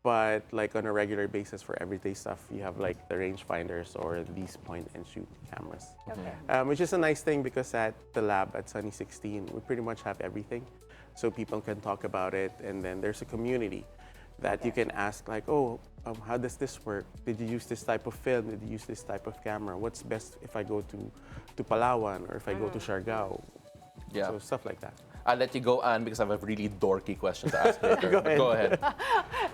But like on a regular basis for everyday stuff, you have like the range finders or these point and shoot cameras. Okay. Which is a nice thing because at the lab at Sunny 16, we pretty much have everything. So people can talk about it, and then there's a community that you can ask like, oh, how does this work? Did you use this type of film? Did you use this type of camera? What's best if I go to Palawan or if I go to Siargao? Yeah. So stuff like that. I'll let you go, Anne, because I have a really dorky question to ask later. Go ahead.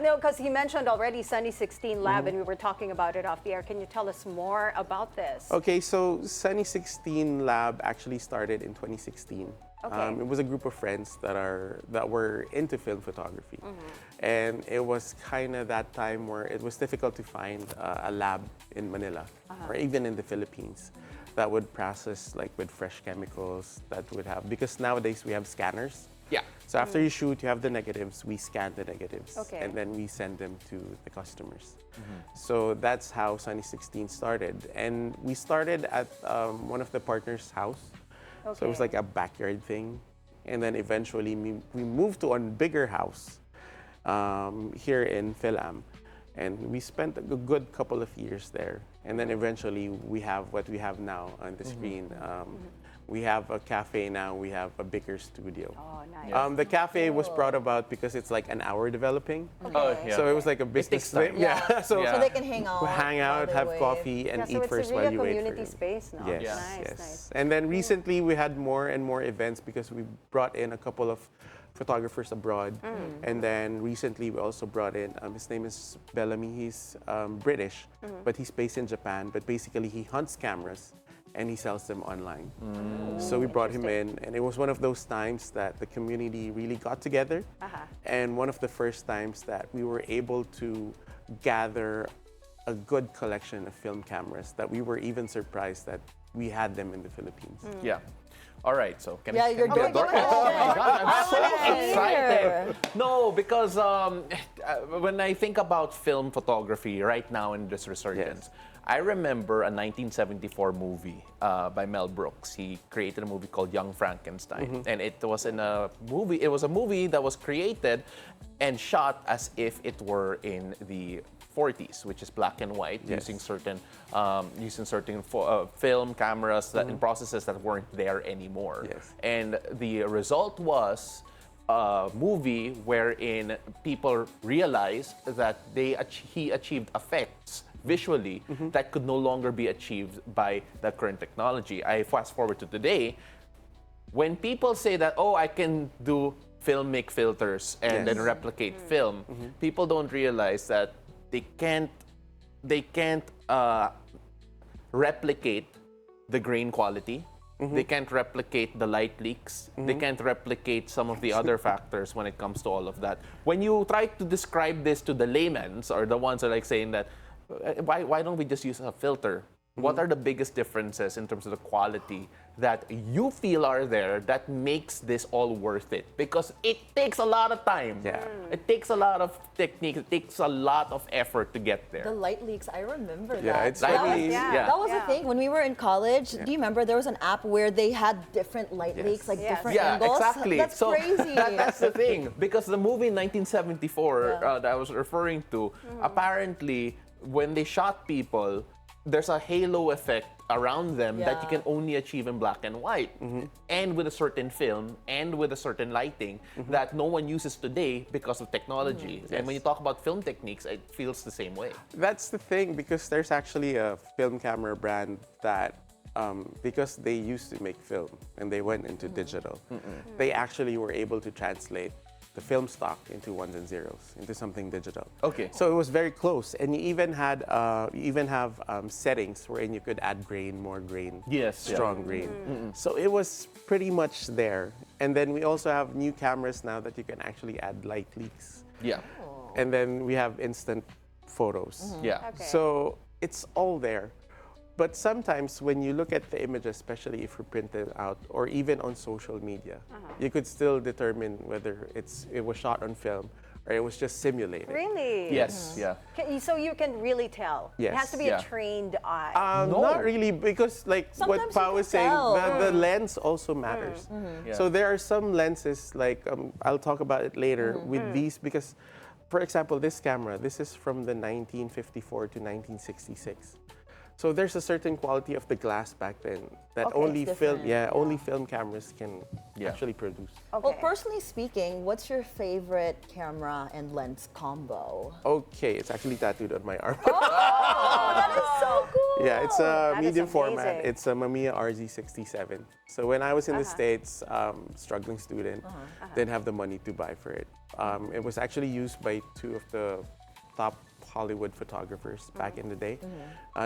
No, because he mentioned already Sunny 16 Lab, and we were talking about it off the air. Can you tell us more about this? Okay, so Sunny 16 Lab actually started in 2016. Okay. It was a group of friends that were into film photography, and it was kind of that time where it was difficult to find a lab in Manila or even in the Philippines that would process like with fresh chemicals that would have, because nowadays we have scanners. Yeah. So after you shoot, you have the negatives, we scan the negatives, Okay. and then we send them to the customers. So that's how Sunny 16 started. And we started at one of the partners' house. So it was like a backyard thing. And then eventually we moved to a bigger house here in Philam. And we spent a good couple of years there. And then eventually we have what we have now on the screen. We have a cafe now, we have a bigger studio. Oh, nice. The cafe was brought about because it's like an hour developing. Oh, yeah. So it was like a business thing. Yeah. So Yeah. they can hang out. Hang while out, they have wait. coffee, and so eat it's first really while you a wait for community him. space now. Yes, Nice, yes. nice. And then recently we had more and more events because we brought in a couple of photographers abroad. And then recently we also brought in, his name is Bellamy, he's British, but he's based in Japan. But basically he hunts cameras and he sells them online. So we brought him in, and it was one of those times that the community really got together, and one of the first times that we were able to gather a good collection of film cameras that we were even surprised that we had them in the Philippines. Yeah. All right, so can Yeah, I you're can I doing be a dork? Oh my God, I'm so hear. excited. No, because when I think about film photography right now in this resurgence, I remember a 1974 movie by Mel Brooks. He created a movie called Young Frankenstein, and it was a movie that was created and shot as if it were in the 40s, which is black and white, using certain film cameras that in processes that weren't there anymore. Yes. And the result was a movie wherein people realized that he achieved effects visually that could no longer be achieved by the current technology. I fast forward to today, when people say that, oh, I can do film, make filters, and then replicate film, people don't realize that they can't replicate the grain quality. They can't replicate the light leaks. They can't replicate some of the other factors when it comes to all of that. When you try to describe this to the layman's, or the ones that are like saying that, why don't we just use a filter? What are the biggest differences in terms of the quality that you feel are there that makes this all worth it? Because it takes a lot of time. Yeah. It takes a lot of technique. It takes a lot of effort to get there. The light leaks, I remember Yeah, that. it's that really- was, yeah. that was a thing when we were in college. Do you remember there was an app where they had different light leaks, like different Yeah, angles? exactly. That's so crazy. that's the thing. Because the movie in 1974 that I was referring to, apparently, when they shot people, there's a halo effect around them that you can only achieve in black and white, and with a certain film and with a certain lighting that no one uses today because of technology. And when you talk about film techniques, it feels the same way. That's the thing, because there's actually a film camera brand that, because they used to make film and they went into digital, they actually were able to translate the film stock into ones and zeros, into something digital. Okay. So it was very close, and you even had settings wherein you could add grain, more grain, Yes, yeah. strong grain. So it was pretty much there. And then we also have new cameras now that you can actually add light leaks. Yeah. And then we have instant photos. Yeah. Okay. So it's all there. But sometimes when you look at the image, especially if you print it out or even on social media, you could still determine whether it was shot on film or it was just simulated. Really? Yes, yeah. So you can really tell. It has Yes. to be Yeah. a trained eye. Not really, because like Sometimes what Pao you was can saying, tell. the lens also matters. Yeah. So there are some lenses, like I'll talk about it later, with these, because, for example, this camera, this is from the 1954 to 1966. So there's a certain quality of the glass back then that Okay, only it's film, different. only film cameras can Yeah. actually produce. Well, personally speaking, what's your favorite camera and lens combo? Okay, it's actually tattooed on my arm. Oh, that is so cool. Yeah, it's a That is medium format. amazing. It's a Mamiya RZ67. So when I was in the States, struggling student, didn't have the money to buy for it. It was actually used by two of the top Hollywood photographers back in the day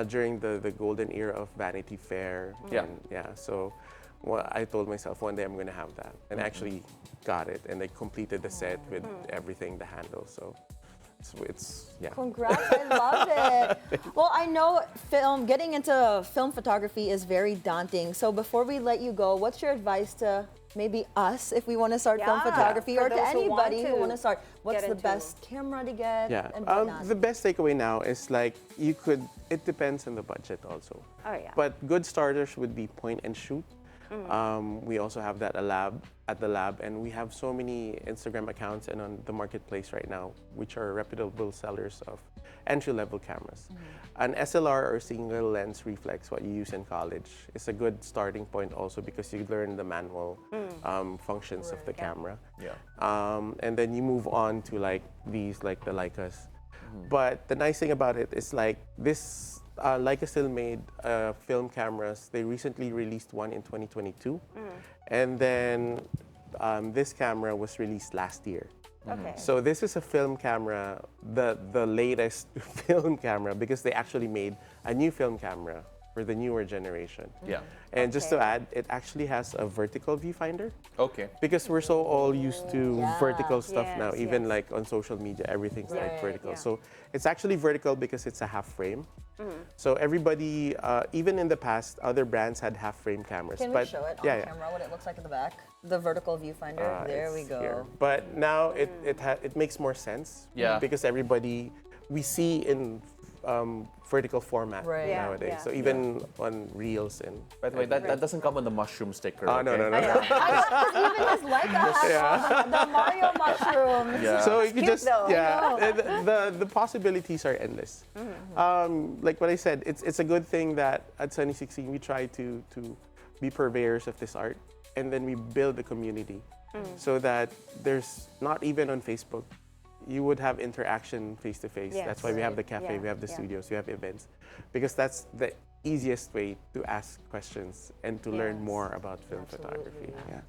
during the golden era of Vanity Fair. Yeah. And yeah, so I told myself one day I'm going to have that. And I actually got it, and I completed the set with everything, the handle. So it's yeah. Congrats, I love it. Well, I know getting into film photography is very daunting. So before we let you go, what's your advice to maybe us if we want to start film Yeah, photography, for or to those who want anybody who to want to start? What's get the into- best camera to get? Yeah, And whatnot? the best takeaway now is like it depends on the budget also. Oh, yeah. But good starters would be point and shoot. We also have that at the lab, and we have so many Instagram accounts and on the marketplace right now, which are reputable sellers of entry-level cameras. An SLR or single lens reflex, what you use in college, is a good starting point also because you learn the manual functions of the camera. Yeah. And then you move on to like these, like the Leicas. But the nice thing about it is like this Leica still made film cameras. They recently released one in 2022. And then this camera was released last year. Okay. So this is a film camera, the latest film camera, because they actually made a new film camera for the newer generation. Yeah. And just to add, it actually has a vertical viewfinder. Okay. Because we're so all used to vertical stuff now, Yes, even yes. like on social media, everything's like Right, vertical. yeah. So it's actually vertical because it's a half frame. So everybody, even in the past, other brands had half frame cameras. Can we but show it on yeah, camera, what it looks like in the back? The vertical viewfinder. There it's we go. here. But now it makes more sense. Yeah. Because everybody, we see in vertical format Right. Yeah, nowadays. yeah. So even on reels and. By the way, that doesn't come on the mushroom sticker. Oh, no, okay? no, no. Even this Leica has the Mario mushrooms. Yeah. So you can cute just though. the possibilities are endless. Like what I said, it's a good thing that at Sunny 16 we try to be purveyors of this art, and then we build a community so that there's not even on Facebook. You would have interaction face to face. Yes. That's why we have the cafe, Yeah, we have the yeah. studios, we have events, because that's the easiest way to ask questions and to learn Yes. more about film photography. Yeah.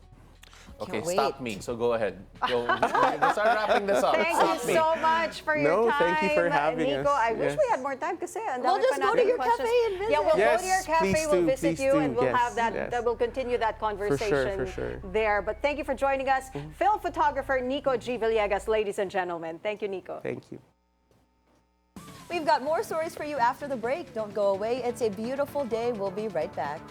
Okay, Can't stop wait. me. So go ahead. Go. We'll start wrapping this up. Thank Stop you me. so much for your No, time, thank you for having Nico. us. I wish Yes. we had more time kasi ang We'll dami just pa go to nating your questions. cafe and visit. Yeah, we'll go Yes, to your cafe, please we'll do, visit please you, do. and we'll Yes, have that. yes. We'll continue that conversation for sure. there. But thank you for joining us, film photographer Nico G. Villegas, ladies and gentlemen. Thank you, Nico. Thank you. We've got more stories for you after the break. Don't go away. It's a beautiful day. We'll be right back.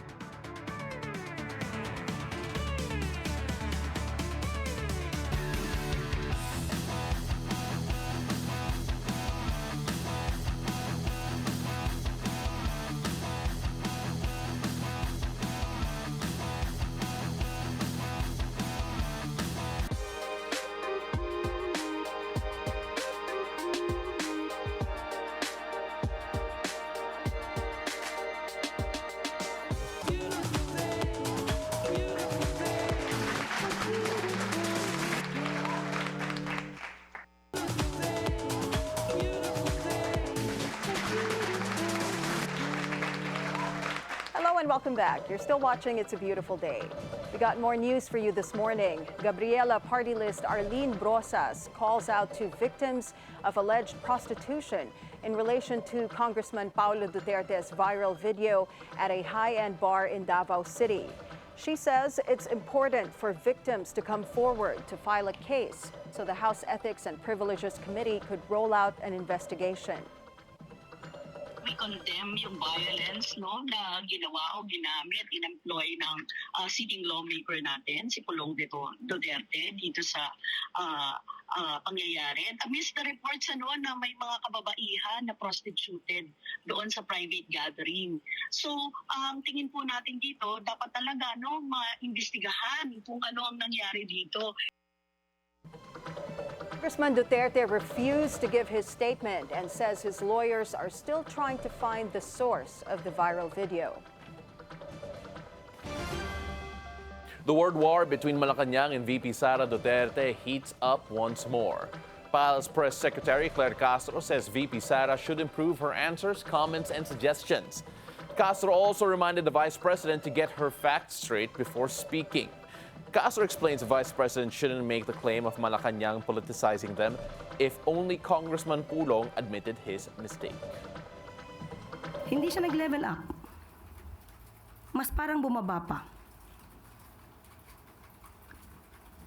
welcome back. You're still watching It's a Beautiful Day. We got more news for you this morning. Gabriela party list Arlene Brosas calls out to victims of alleged prostitution in relation to Congressman Paolo Duterte's viral video at a high-end bar in Davao City. She says it's important for victims to come forward to file a case so the House Ethics and Privileges Committee could roll out an investigation. We condemn yung violence na ginawa o ginamit, in-employ ng sitting lawmaker natin, si Pulong Duterte, dito sa pangyayari. And amidst the reports na may mga kababaihan na prostituted doon sa private gathering. So, ang tingin po natin dito, dapat talaga maimbestigahan kung ano ang nangyari dito. Congressman Duterte refused to give his statement and says his lawyers are still trying to find the source of the viral video. The word war between Malacanang and VP Sara Duterte heats up once more. Palace Press Secretary Claire Castro says VP Sara should improve her answers, comments, and suggestions. Castro also reminded the Vice President to get her facts straight before speaking. Castro explains the Vice President shouldn't make the claim of Malacanang politicizing them if only Congressman Pulong admitted his mistake. Hindi siya nag-level up. Mas parang bumaba pa.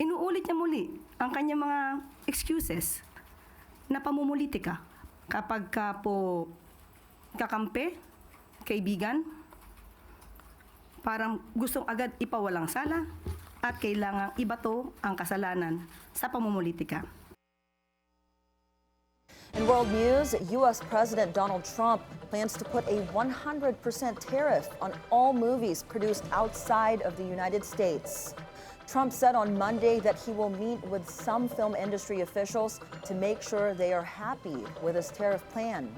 Inuulit niya muli ang kanyang mga excuses na pamumulitika kapag ka po kakampi, kaibigan, parang gustong agad ipawalang sala at kailangang ibato ang kasalanan sa pamumulitika. In world news, U.S. President Donald Trump plans to put a 100% tariff on all movies produced outside of the United States. Trump said on Monday that he will meet with some film industry officials to make sure they are happy with his tariff plan.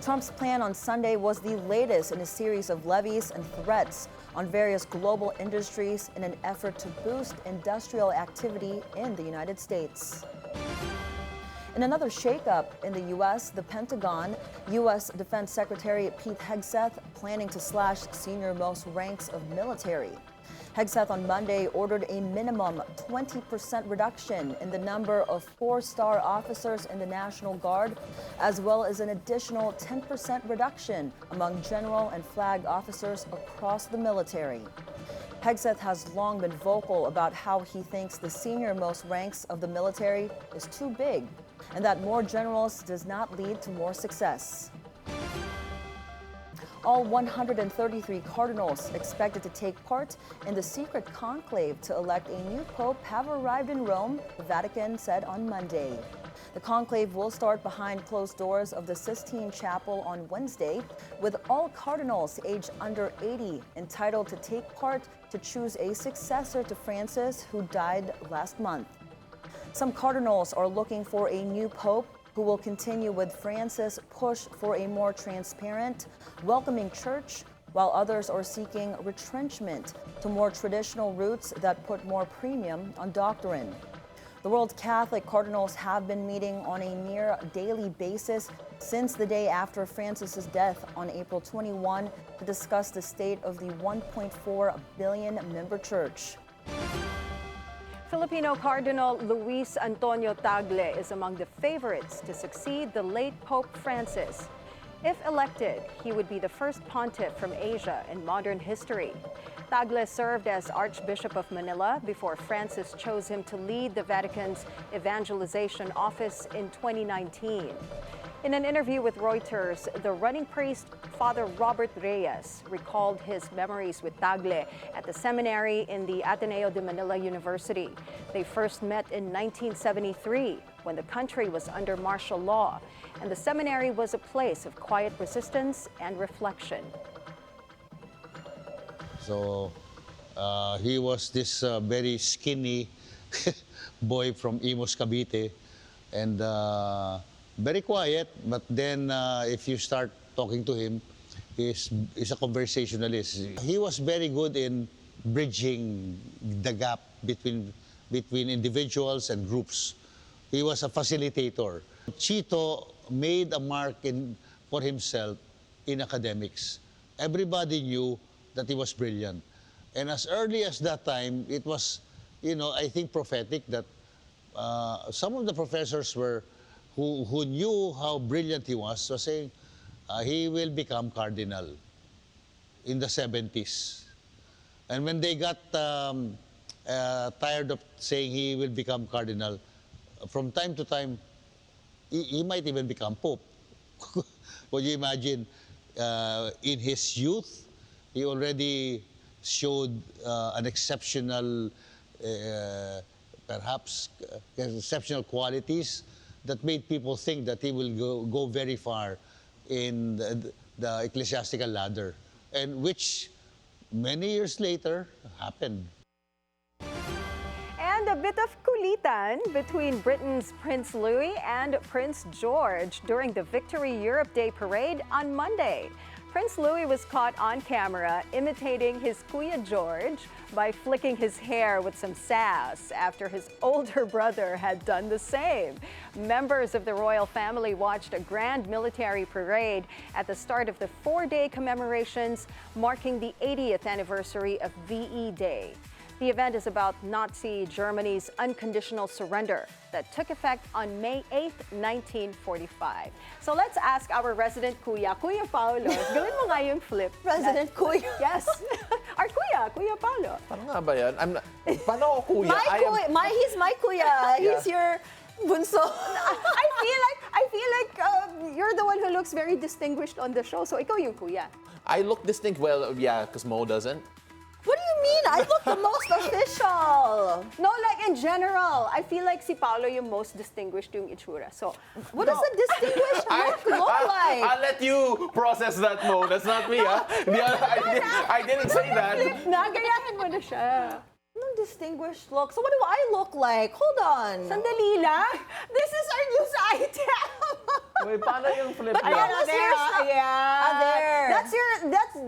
Trump's plan on Sunday was the latest in a series of levies and threats on various global industries in an effort to boost industrial activity in the United States. In another shakeup in the U.S., the Pentagon, U.S. Defense Secretary Pete Hegseth planning to slash senior-most ranks of military. Hegseth on Monday ordered a minimum 20% reduction in the number of four-star officers in the National Guard, as well as an additional 10% reduction among general and flag officers across the military. Hegseth has long been vocal about how he thinks the senior-most ranks of the military is too big, and that more generals does not lead to more success. All 133 cardinals expected to take part in the secret conclave to elect a new pope have arrived in Rome, the Vatican said on Monday. The conclave will start behind closed doors of the Sistine Chapel on Wednesday, with all cardinals aged under 80 entitled to take part to choose a successor to Francis, who died last month. Some cardinals are looking for a new pope who will continue with Francis' push for a more transparent, welcoming church, while others are seeking retrenchment to more traditional roots that put more premium on doctrine. The World Catholic Cardinals have been meeting on a near daily basis since the day after Francis' death on April 21 to discuss the state of the 1.4 billion member church. Filipino Cardinal Luis Antonio Tagle is among the favorites to succeed the late Pope Francis. If elected, he would be the first pontiff from Asia in modern history. Tagle served as Archbishop of Manila before Francis chose him to lead the Vatican's evangelization office in 2019. In an interview with Reuters, the running priest, Father Robert Reyes, recalled his memories with Tagle at the seminary in the Ateneo de Manila University. They first met in 1973 when the country was under martial law, and the seminary was a place of quiet resistance and reflection. So he was this very skinny boy from Imus, Cavite, and very quiet, but then if you start talking to him, he's a conversationalist. He was very good in bridging the gap between individuals and groups. He was a facilitator. Chito made a mark for himself in academics. Everybody knew that he was brilliant. And as early as that time, it was, I think prophetic that some of the professors who knew how brilliant he was saying he will become cardinal in the 70s. And when they got tired of saying he will become cardinal, from time to time, he might even become pope. Would you imagine, in his youth, he already showed an exceptional, perhaps exceptional qualities that made people think that he will go very far in the ecclesiastical ladder, and which many years later happened. And a bit of kulitan between Britain's Prince Louis and Prince George during the Victory Europe Day parade on Monday. Prince Louis was caught on camera imitating his Kuya George by flicking his hair with some sass after his older brother had done the same. Members of the royal family watched a grand military parade at the start of the 4-day commemorations marking the 80th anniversary of VE Day. The event is about Nazi Germany's unconditional surrender that took effect on May 8, 1945. So let's ask our resident Kuya Paolo. Gawin mo nga yung flip. Resident Kuya? Yes. Our Kuya Paolo. Paano nga ba yan? Paano ako kuya? He's my Kuya. He's your bunso. I feel like you're the one who looks very distinguished on the show. So ikaw yung Kuya. I look distinct. Well, yeah, because Mo doesn't. What do you mean? I look the most official. No, like in general, I feel like si Paolo yung most distinguished yung itsura. So, what does a distinguished look like? I'll let you process that, Mo. That's not me, huh? I didn't say that. Nagayahin mo na siya. Anong distinguished look? So what do I look like? Hold on. Sandali lang. This is our news item. Wait, paano yung flip But niya? there.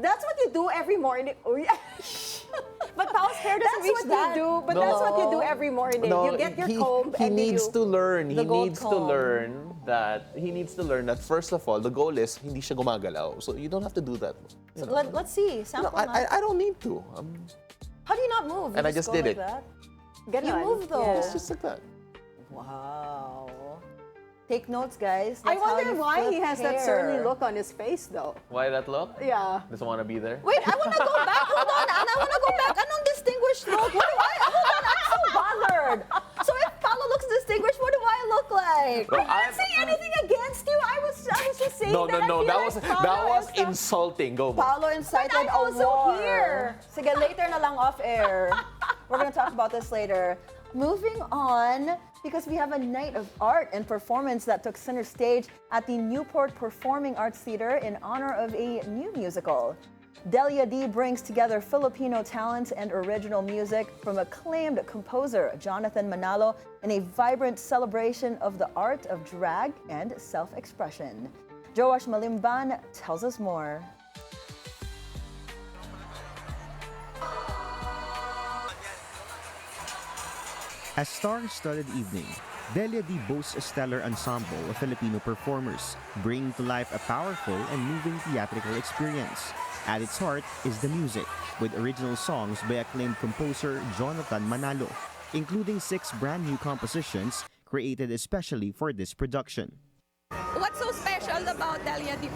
That's what you do every morning. Oh, yeah. But Pao's hair doesn't reach that. That's what you do every morning. You get your comb he and needs to learn. He needs to comb. learn that first of all, the goal is hindi siya gumagalaw. So you don't have to do that. So let's see. Sample I don't need to. How do you not move? And I just did it. That? Ganon. You move though. Yeah. It's just like that. Wow. Take notes, guys. I That's how wonder you why flip he has that hair. surly look on his face, though. Why that look? Yeah. Doesn't want to be there. Wait, I want to go back. Hold on, Anne. I want to go back. Anong distinguished look? What do I? Hold on, I'm so bothered. So if Paolo looks distinguished, what do I look like? No, I'm not saying anything against you. I was just saying No. that I feel That was like Paolo is insulting. Go. Paolo incited But I'm a also war. here. Sige, later na lang off air. We're going to talk about this later. Moving on, because we have a night of art and performance that took center stage at the Newport Performing Arts Theater in honor of a new musical. Delia D brings together Filipino talent and original music from acclaimed composer Jonathan Manalo in a vibrant celebration of the art of drag and self-expression. Joash Malimban tells us more. A star-studded evening, Delia D boasts a stellar ensemble of Filipino performers, bringing to life a powerful and moving theatrical experience. At its heart is the music, with original songs by acclaimed composer Jonathan Manalo, including 6 brand new compositions created especially for this production. What's so special about Delia D?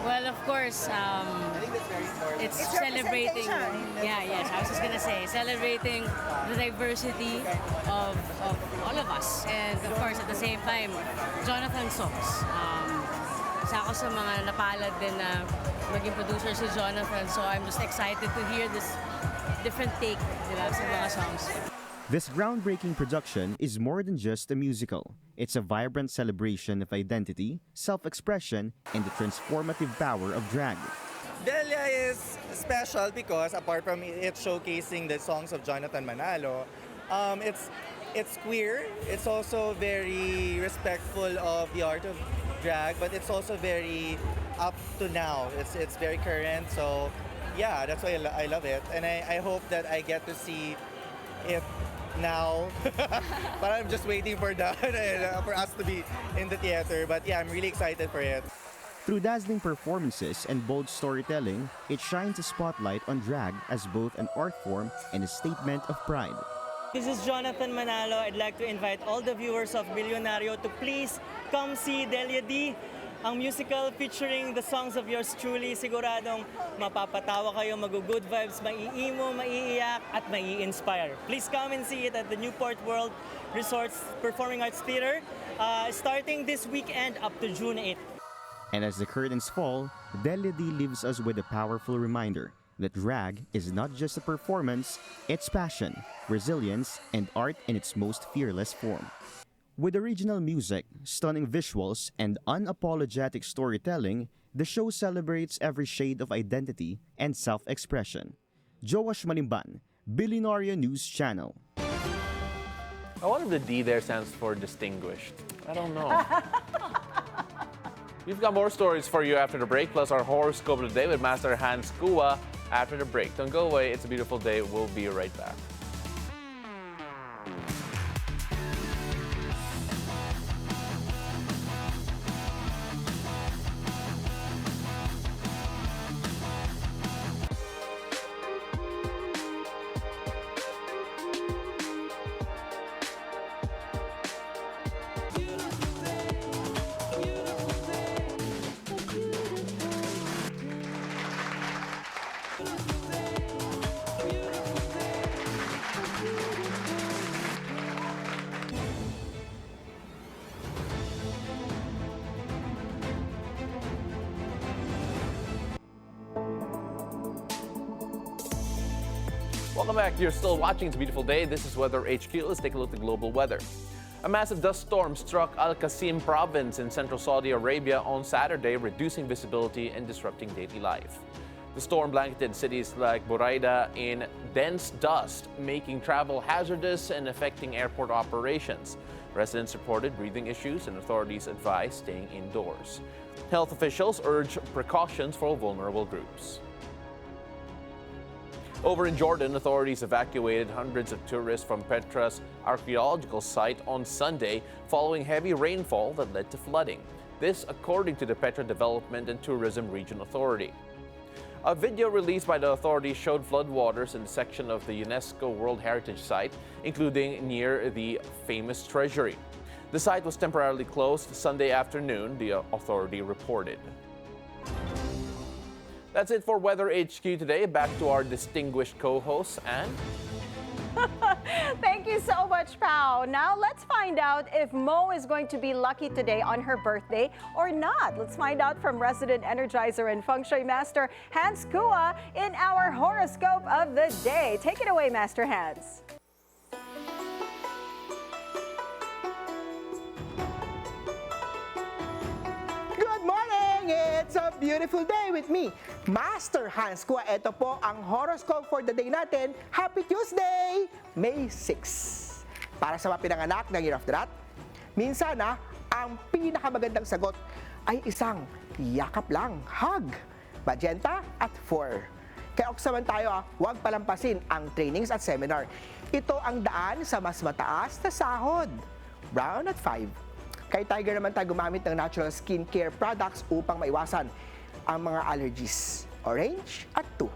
Well, of course, it's celebrating. Yeah, yes, I was just gonna say, celebrating the diversity of all of us, and of course, at the same time, Jonathan's songs. Isa ako sa mga napalad din na maging producer si Jonathan, so I'm just excited to hear this different take, diba, sa mga songs. This groundbreaking production is more than just a musical. It's a vibrant celebration of identity, self-expression, and the transformative power of drag. Delia is special because apart from it showcasing the songs of Jonathan Manalo, it's queer. It's also very respectful of the art of drag, but it's also very up to now. It's very current. So yeah, that's why I love it, and I hope that I get to see it now. But I'm just waiting for that for us to be in the theater. But yeah, I'm really excited for it. Through dazzling performances and bold storytelling, it shines a spotlight on drag as both an art form and a statement of pride. This is Jonathan Manalo. I'd like to invite all the viewers of Bilyonaryo to please come see Delia D, ang musical featuring the songs of yours truly. Siguradong mapapatawa kayo, mag-good vibes, maiimo, maiiyak, at mai-inspire. Please come and see it at the Newport World Resorts Performing Arts Theater starting this weekend up to June 8th. And as the curtains fall, Delia D leaves us with a powerful reminder that drag is not just a performance, it's passion, resilience, and art in its most fearless form. With original music, stunning visuals, and unapologetic storytelling, the show celebrates every shade of identity and self-expression. Joash Malimban, Bilyonaryo News Channel. I wonder if the D there stands for distinguished. I don't know. We've got more stories for you after the break, plus our horoscope of the day with Master Hans Kua after the break. Don't go away. It's a beautiful day. We'll be right back. Welcome back. You're still watching It's a Beautiful Day. This is Weather HQ. Let's take a look at the global weather. A massive dust storm struck Al Qasim province in central Saudi Arabia on Saturday, reducing visibility and disrupting daily life. The storm blanketed cities like Buraida in dense dust, making travel hazardous and affecting airport operations. Residents reported breathing issues and authorities advised staying indoors. Health officials urge precautions for vulnerable groups. Over in Jordan, authorities evacuated hundreds of tourists from Petra's archaeological site on Sunday following heavy rainfall that led to flooding. This according to the Petra Development and Tourism Region Authority. A video released by the authorities showed floodwaters in the section of the UNESCO World Heritage Site, including near the famous treasury. The site was temporarily closed Sunday afternoon, the authority reported. That's it for Weather HQ today. Back to our distinguished co-hosts, Anne. Thank you so much, Pao. Now let's find out if Mo is going to be lucky today on her birthday or not. Let's find out from resident energizer and feng shui master Hans Kua in our horoscope of the day. Take it away, Master Hans. Good morning! It's a beautiful day with me, Master Hans Kua. Ito po ang horoscope for the day natin. Happy Tuesday, May 6. Para sa mga pinanganak ng Year of the Rat, minsan ang pinakamagandang sagot ay isang yakap lang, hug. Magenta at 4. Kaya oksaman tayo, huwag palampasin ang trainings at seminar. Ito ang daan sa mas mataas na sahod. Brown at 5. Kay Tiger naman tayo gumamit ng natural skincare products upang maiwasan ang mga allergies. Orange at 2.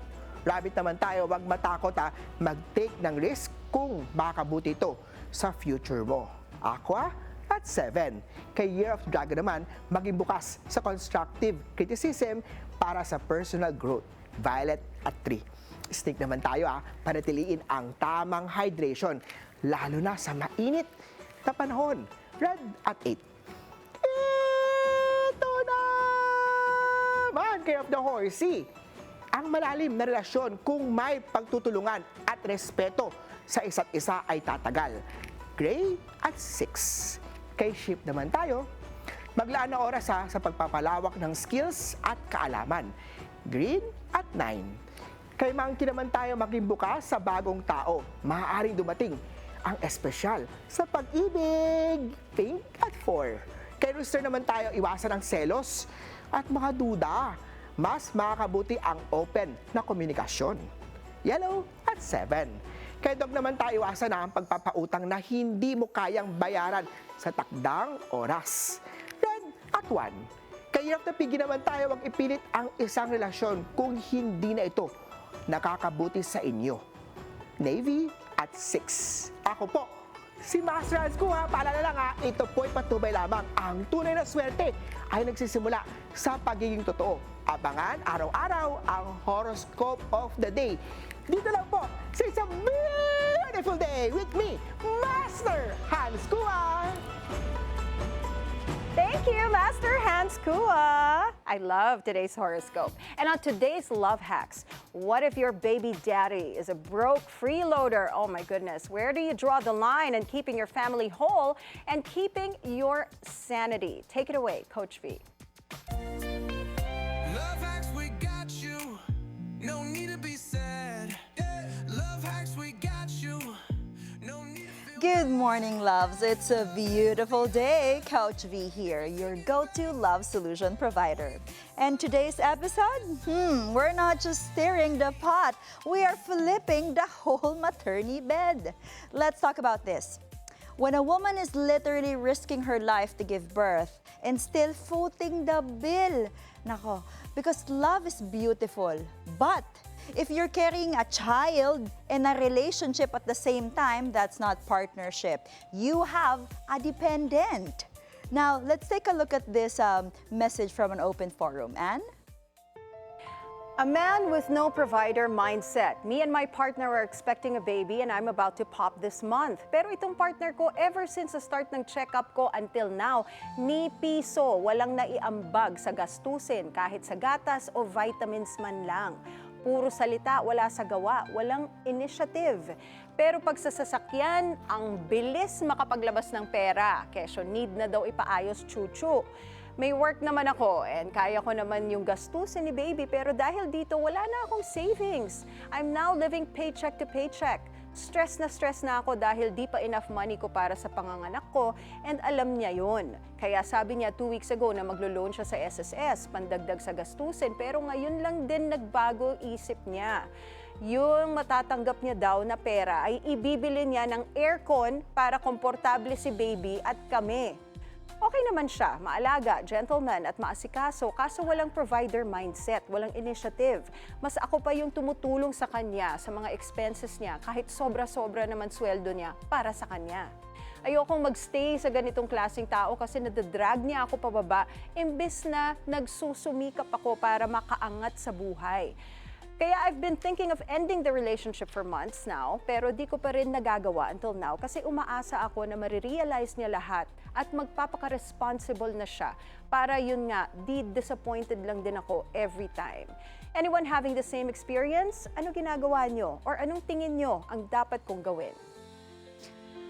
Rabbit naman tayo, wag matakot mag-take ng risk kung makabuti ito sa future mo. Aqua at 7. Kay Year of Dragon naman, maging bukas sa constructive criticism para sa personal growth. Violet at 3. Snake naman tayo panatiliin ang tamang hydration, lalo na sa mainit na panahon. Red at 8. Ito naman, Care of the Horsey. Ang malalim na relasyon kung may pagtutulungan at respeto sa isa't isa ay tatagal. Gray at 6. Kay Ship naman tayo, maglaan na oras sa pagpapalawak ng skills at kaalaman. Green at 9. Kay Monkey naman tayo maging bukas sa bagong tao. Maaaring dumating ang espesyal sa pag-ibig. Pink at 4. Kay Rooster naman tayo, iwasan ang selos at mga duda. Mas makakabuti ang open na komunikasyon. Yellow at 7. Kay Dog naman tayo, iwasan ang pagpapautang na hindi mo kayang bayaran sa takdang oras. Red at 1. Kay mahirap na pigil naman tayo wag ipilit ang isang relasyon kung hindi na ito nakakabuti sa inyo. Navy at 6. Ako po, si Master Hans ko ha. Paalala lang ha, ito po'y patubay lamang. Ang tunay na swerte ay nagsisimula sa pagiging totoo. Abangan araw-araw ang horoscope of the day. Dito lang po sa isang beautiful day with me, Master Hans Kua. Thank you, Master Hans Kua. I love today's horoscope. And on today's love hacks, what if your baby daddy is a broke freeloader? Oh my goodness, where do you draw the line in keeping your family whole and keeping your sanity? Take it away, Coach V. Love hacks, we got you. No need to be sad. Love hacks, we got you. No need to feel. Good morning, loves. It's a beautiful day. Coach V here, your go-to love solution provider. And today's episode, we're not just stirring the pot, we are flipping the whole maternity bed. Let's talk about this. When a woman is literally risking her life to give birth and still footing the bill, nako, because love is beautiful, but if you're carrying a child and a relationship at the same time, that's not partnership. You have a dependent. Now, let's take a look at this message from an open forum. Anne? A man with no provider mindset. Me and my partner are expecting a baby and I'm about to pop this month. Pero itong partner ko, ever since the start ng check-up ko until now, ni piso, walang naiambag sa gastusin, kahit sa gatas o vitamins man lang. Puro salita, wala sa gawa, walang initiative. Pero pag sa sasakyan, ang bilis makapaglabas ng pera. Kesyo need na daw ipaayos chuchu. May work naman ako and kaya ko naman yung gastusin ni baby pero dahil dito wala na akong savings. I'm now living paycheck to paycheck. Stress na ako dahil di pa enough money ko para sa panganganak ko and alam niya yun. Kaya sabi niya 2 weeks ago na maglo-loan siya sa SSS, pandagdag sa gastusin pero ngayon lang din nagbago isip niya. Yung matatanggap niya daw na pera ay ibibili niya ng aircon para komportable si baby at kami. Okay naman siya, maalaga, gentleman at maasikaso, kaso walang provider mindset, walang initiative. Mas ako pa yung tumutulong sa kanya, sa mga expenses niya, kahit sobra-sobra naman sweldo niya para sa kanya. Ayokong magstay sa ganitong klaseng tao kasi nadadrag niya ako pababa, imbes na nagsusumikap ako para makaangat sa buhay. Kaya I've been thinking of ending the relationship for months now, pero di ko pa rin nagagawa until now kasi umaasa ako na marirealize niya lahat at magpapaka-responsible na siya para yun nga, di disappointed lang din ako every time. Anyone having the same experience? Ano ginagawa nyo? Or anong tingin nyo ang dapat kong gawin?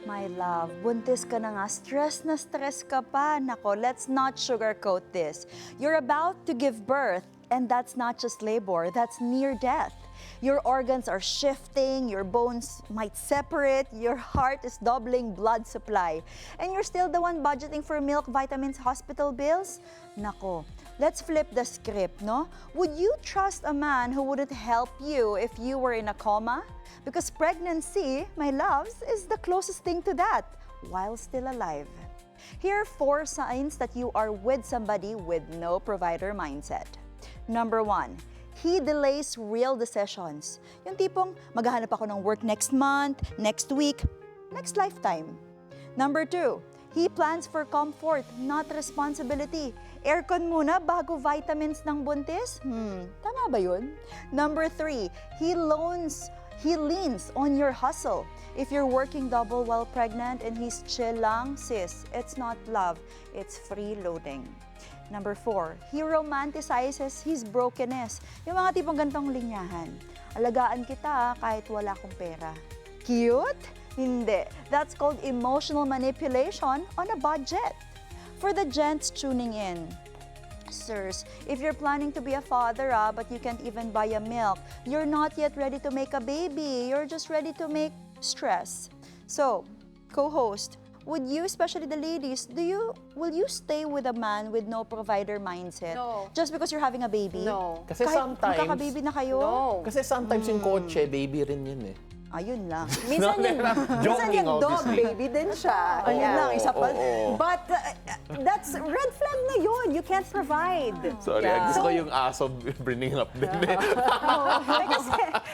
My love, buntis ka na nga, stress na stress ka pa. Nako, let's not sugarcoat this. You're about to give birth, and that's not just labor, that's near death. Your organs are shifting, your bones might separate, your heart is doubling blood supply, and you're still the one budgeting for milk, vitamins, hospital bills? Nako, let's flip the script, no? Would you trust a man who wouldn't help you if you were in a coma? Because pregnancy, my loves, is the closest thing to that, while still alive. Here are 4 signs that you are with somebody with no provider mindset. Number 1, he delays real decisions. Yung tipong, maghahanap ako ng work next month, next week, next lifetime. Number 2, he plans for comfort, not responsibility. Aircon muna bago vitamins ng buntis? Tama ba yun? Number 3, he leans on your hustle. If you're working double while pregnant and he's chill lang, sis, it's not love, it's freeloading. Number 4, he romanticizes his brokenness. Yung mga tipong gantong linyahan. Alagaan kita kahit wala akong pera. Cute? Hindi. That's called emotional manipulation on a budget. For the gents tuning in, sirs, if you're planning to be a father but you can't even buy a milk, you're not yet ready to make a baby. You're just ready to make stress. So, co-host, would you, especially the ladies, will you stay with a man with no provider mindset? No. Just because you're having a baby? No. Kasi Kahit sometimes, magkakababy na kayo? No. Kasi sometimes yung kotse, baby rin yun eh. Ayun lang. Minsan yung, minsan Joking, yung dog obviously. baby din siya. Ayun lang, isa pa. But that's red flag na yun. You can't provide. Sorry, gusto ko yung aso bringing up din. Kasi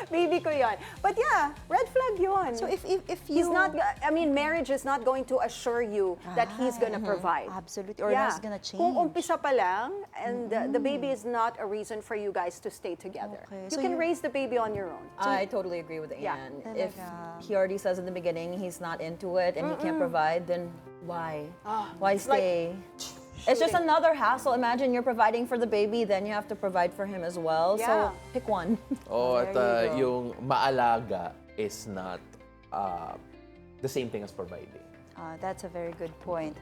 baby ko yun. But yeah, red flag yun. So if He's you... not, I mean, marriage is not going to assure you that he's gonna provide. Absolutely. Or he's gonna change. Kung umpisa pa lang, and the baby is not a reason for you guys to stay together. Okay. You So can raise the baby on your own. I totally agree with Yeah. Anne. If he already says in the beginning he's not into it and he can't provide, then why? Why it's like stay? It's just another hassle. Imagine you're providing for the baby, then you have to provide for him as well. Yeah. So pick one. At There you go. yung maalaga is not the same thing as providing. That's a very good point.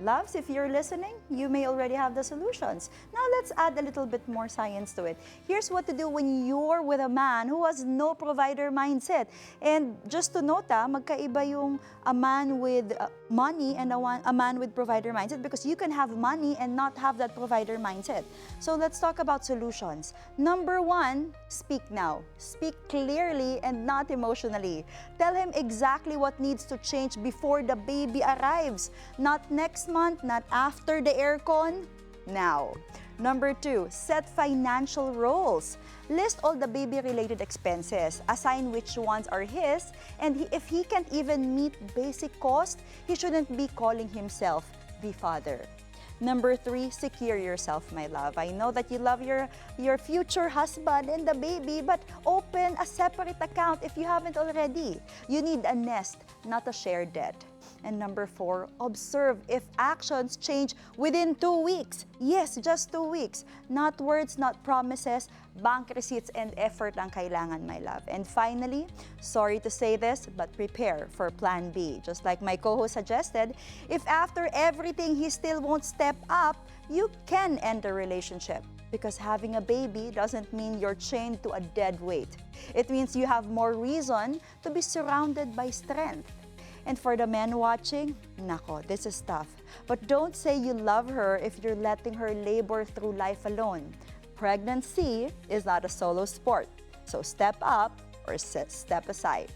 Loves, if you're listening, you may already have the solutions. Now let's add a little bit more science to it. Here's what to do when you're with a man who has no provider mindset. And just to note, magkaiba yung a man with money and a man with provider mindset, because you can have money and not have that provider mindset. So let's talk about solutions. Number one, speak now. Speak clearly and not emotionally. Tell him exactly what needs to change before the baby arrives. Not next month, not after the aircon, now. Number two, set financial roles. List all the baby-related expenses, assign which ones are his, and if he can't even meet basic cost, he shouldn't be calling himself the father. Number three, secure yourself, my love. I know that you love your future husband and the baby, but open a separate account if you haven't already. You need a nest, not a shared debt. And number four, observe if actions change within 2 weeks. Yes, just 2 weeks. Not words, not promises, bank receipts, and effort ang kailangan, my love. And finally, sorry to say this, but prepare for plan B. Just like my co-host suggested, if after everything he still won't step up, you can end the relationship. Because having a baby doesn't mean you're chained to a dead weight. It means you have more reason to be surrounded by strength. And for the men watching, nako, this is tough. But don't say you love her if you're letting her labor through life alone. Pregnancy is not a solo sport. So step up or step aside.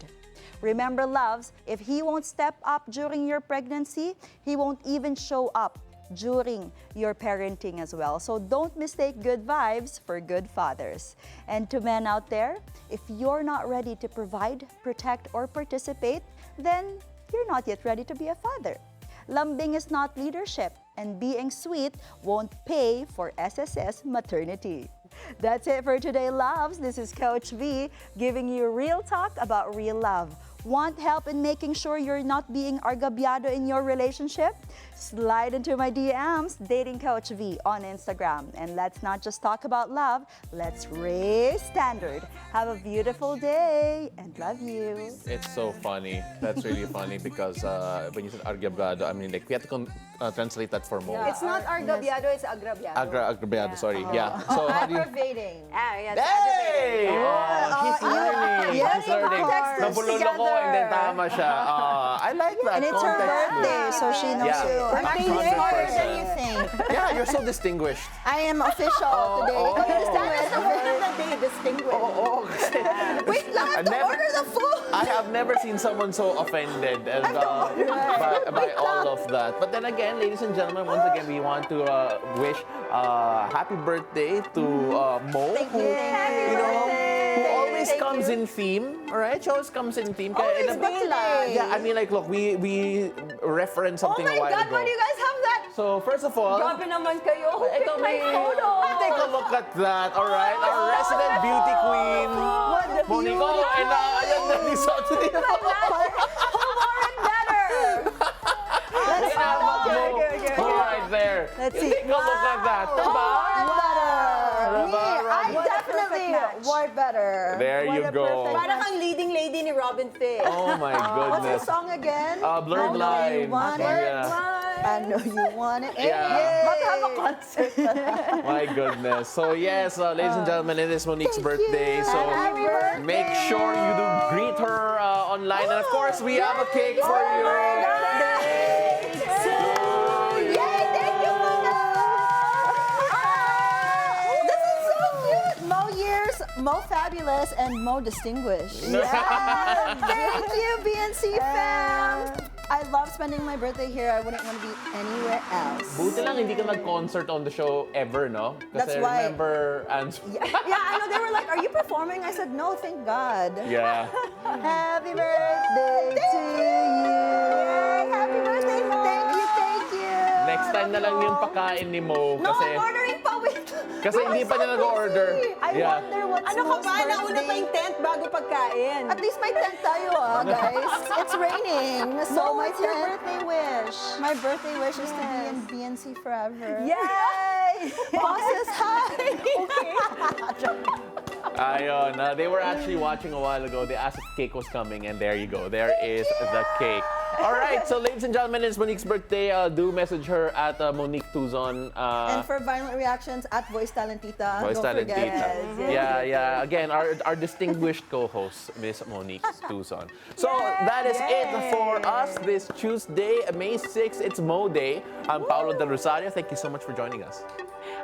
Remember, loves, if he won't step up during your pregnancy, he won't even show up during your parenting as well. So don't mistake good vibes for good fathers. And to men out there, if you're not ready to provide, protect, or participate, then you're not yet ready to be a father. Lambing is not leadership, and being sweet won't pay for SSS maternity. That's it for today, loves. This is Coach V giving you real talk about real love. Want help in making sure you're not being argabyado in your relationship? Slide into my DMs, Dating Coach V on Instagram. And let's not just talk about love, let's raise standard. Have a beautiful day and love you. It's so funny. That's really funny because when you said argabyado, I mean, like, we have to translate that for Mo. It's not argabyado, it's agrabyado. Agrabyado, sorry. Yeah. So how do you... Aggravating. Yes, Hey! He's learning. yeah, He's learning. context is Nabulol ako and then tama siya. I like that. And it's her context. birthday, so she knows Yeah. you. I'm actually smarter than you think. Yeah, you're so distinguished. I am official today. That is the word of the day, distinguished. Wait, lang, I to never- order the food. I have never seen someone so offended and, by all of that. But then again, ladies and gentlemen, once again, we want to wish happy birthday to Mo, who, who always comes in theme. All right, she always comes in theme. Always daylight. Yeah, I mean, like, look, we referenced something Oh my a while God, ago. why do you guys have that? So first of all, Grabe naman kayo. Who ito picked my may- photo? take a look at that. All right, our resident beauty queen, Monique. Oh, and ayan na ni Soto. Who wore it better? Let's find out. Mo right there. Let's see. Take a look at that. Diba? I definitely wore better. There you go. Parang ang leading lady ni Robin Thicke. Oh my What's the goodness. song again? Blurred Line. want it. Yeah. I know you want it. Yeah. Let's have a concert. My goodness. So yes, ladies and gentlemen, it is Monique's birthday. So Happy birthday. make sure you do greet her online. And of course, we have a cake for you. Mo Fabulous. Fabulous and Mo Distinguished. Yeah. Thank you, BNC fam. I love spending my birthday here. I wouldn't want to be anywhere else. Buti lang hindi ka nag-concert on the show ever, no? That's Kasi why. remember, Yeah, I know. They were like, "Are you performing?" I said, "No, thank God." Yeah. Happy birthday to you. Happy birthday, Mo. Thank you, thank you. Next time na lang yung pakain ni Mo. No, Kasi, I'm ordering pa. Wait. kasi hindi pa niya nag-order. I wonder what's Ano ka Mo's ba? Nauna pa birthday. yung tent bago pagkain. At least may tent tayo, guys. It's raining. So my what's your tent. birthday wish? My birthday wish is to be in BNC forever. Yay! Bosses, hi! Ayun, they were actually watching a while ago. They asked if cake was coming, and there you go. There is the cake. All right, so ladies and gentlemen, it's Monique's birthday. Do message her at Monique Tuzon. And for violent reactions, at Voice Talentita. Voice Don't forget. Talentita. Yeah. Again, our distinguished co-host, Miss Monique Tuzon. So that is it for us this Tuesday, May 6th. It's Mo Day. I'm Paolo del Rosario. Thank you so much for joining us.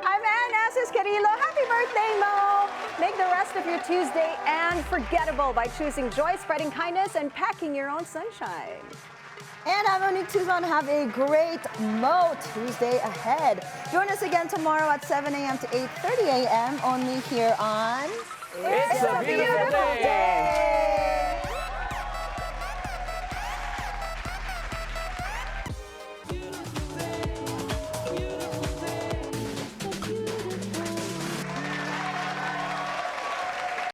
I'm Anne Asis-Carilo. Happy birthday, Mo! Make the rest of your Tuesday unforgettable by choosing joy, spreading kindness, and packing your own sunshine. And I'm Monique Tuzon. Have a great Mo Tuesday ahead. Join us again tomorrow at 7 a.m. to 8:30 a.m. only here on It's a Beautiful Day.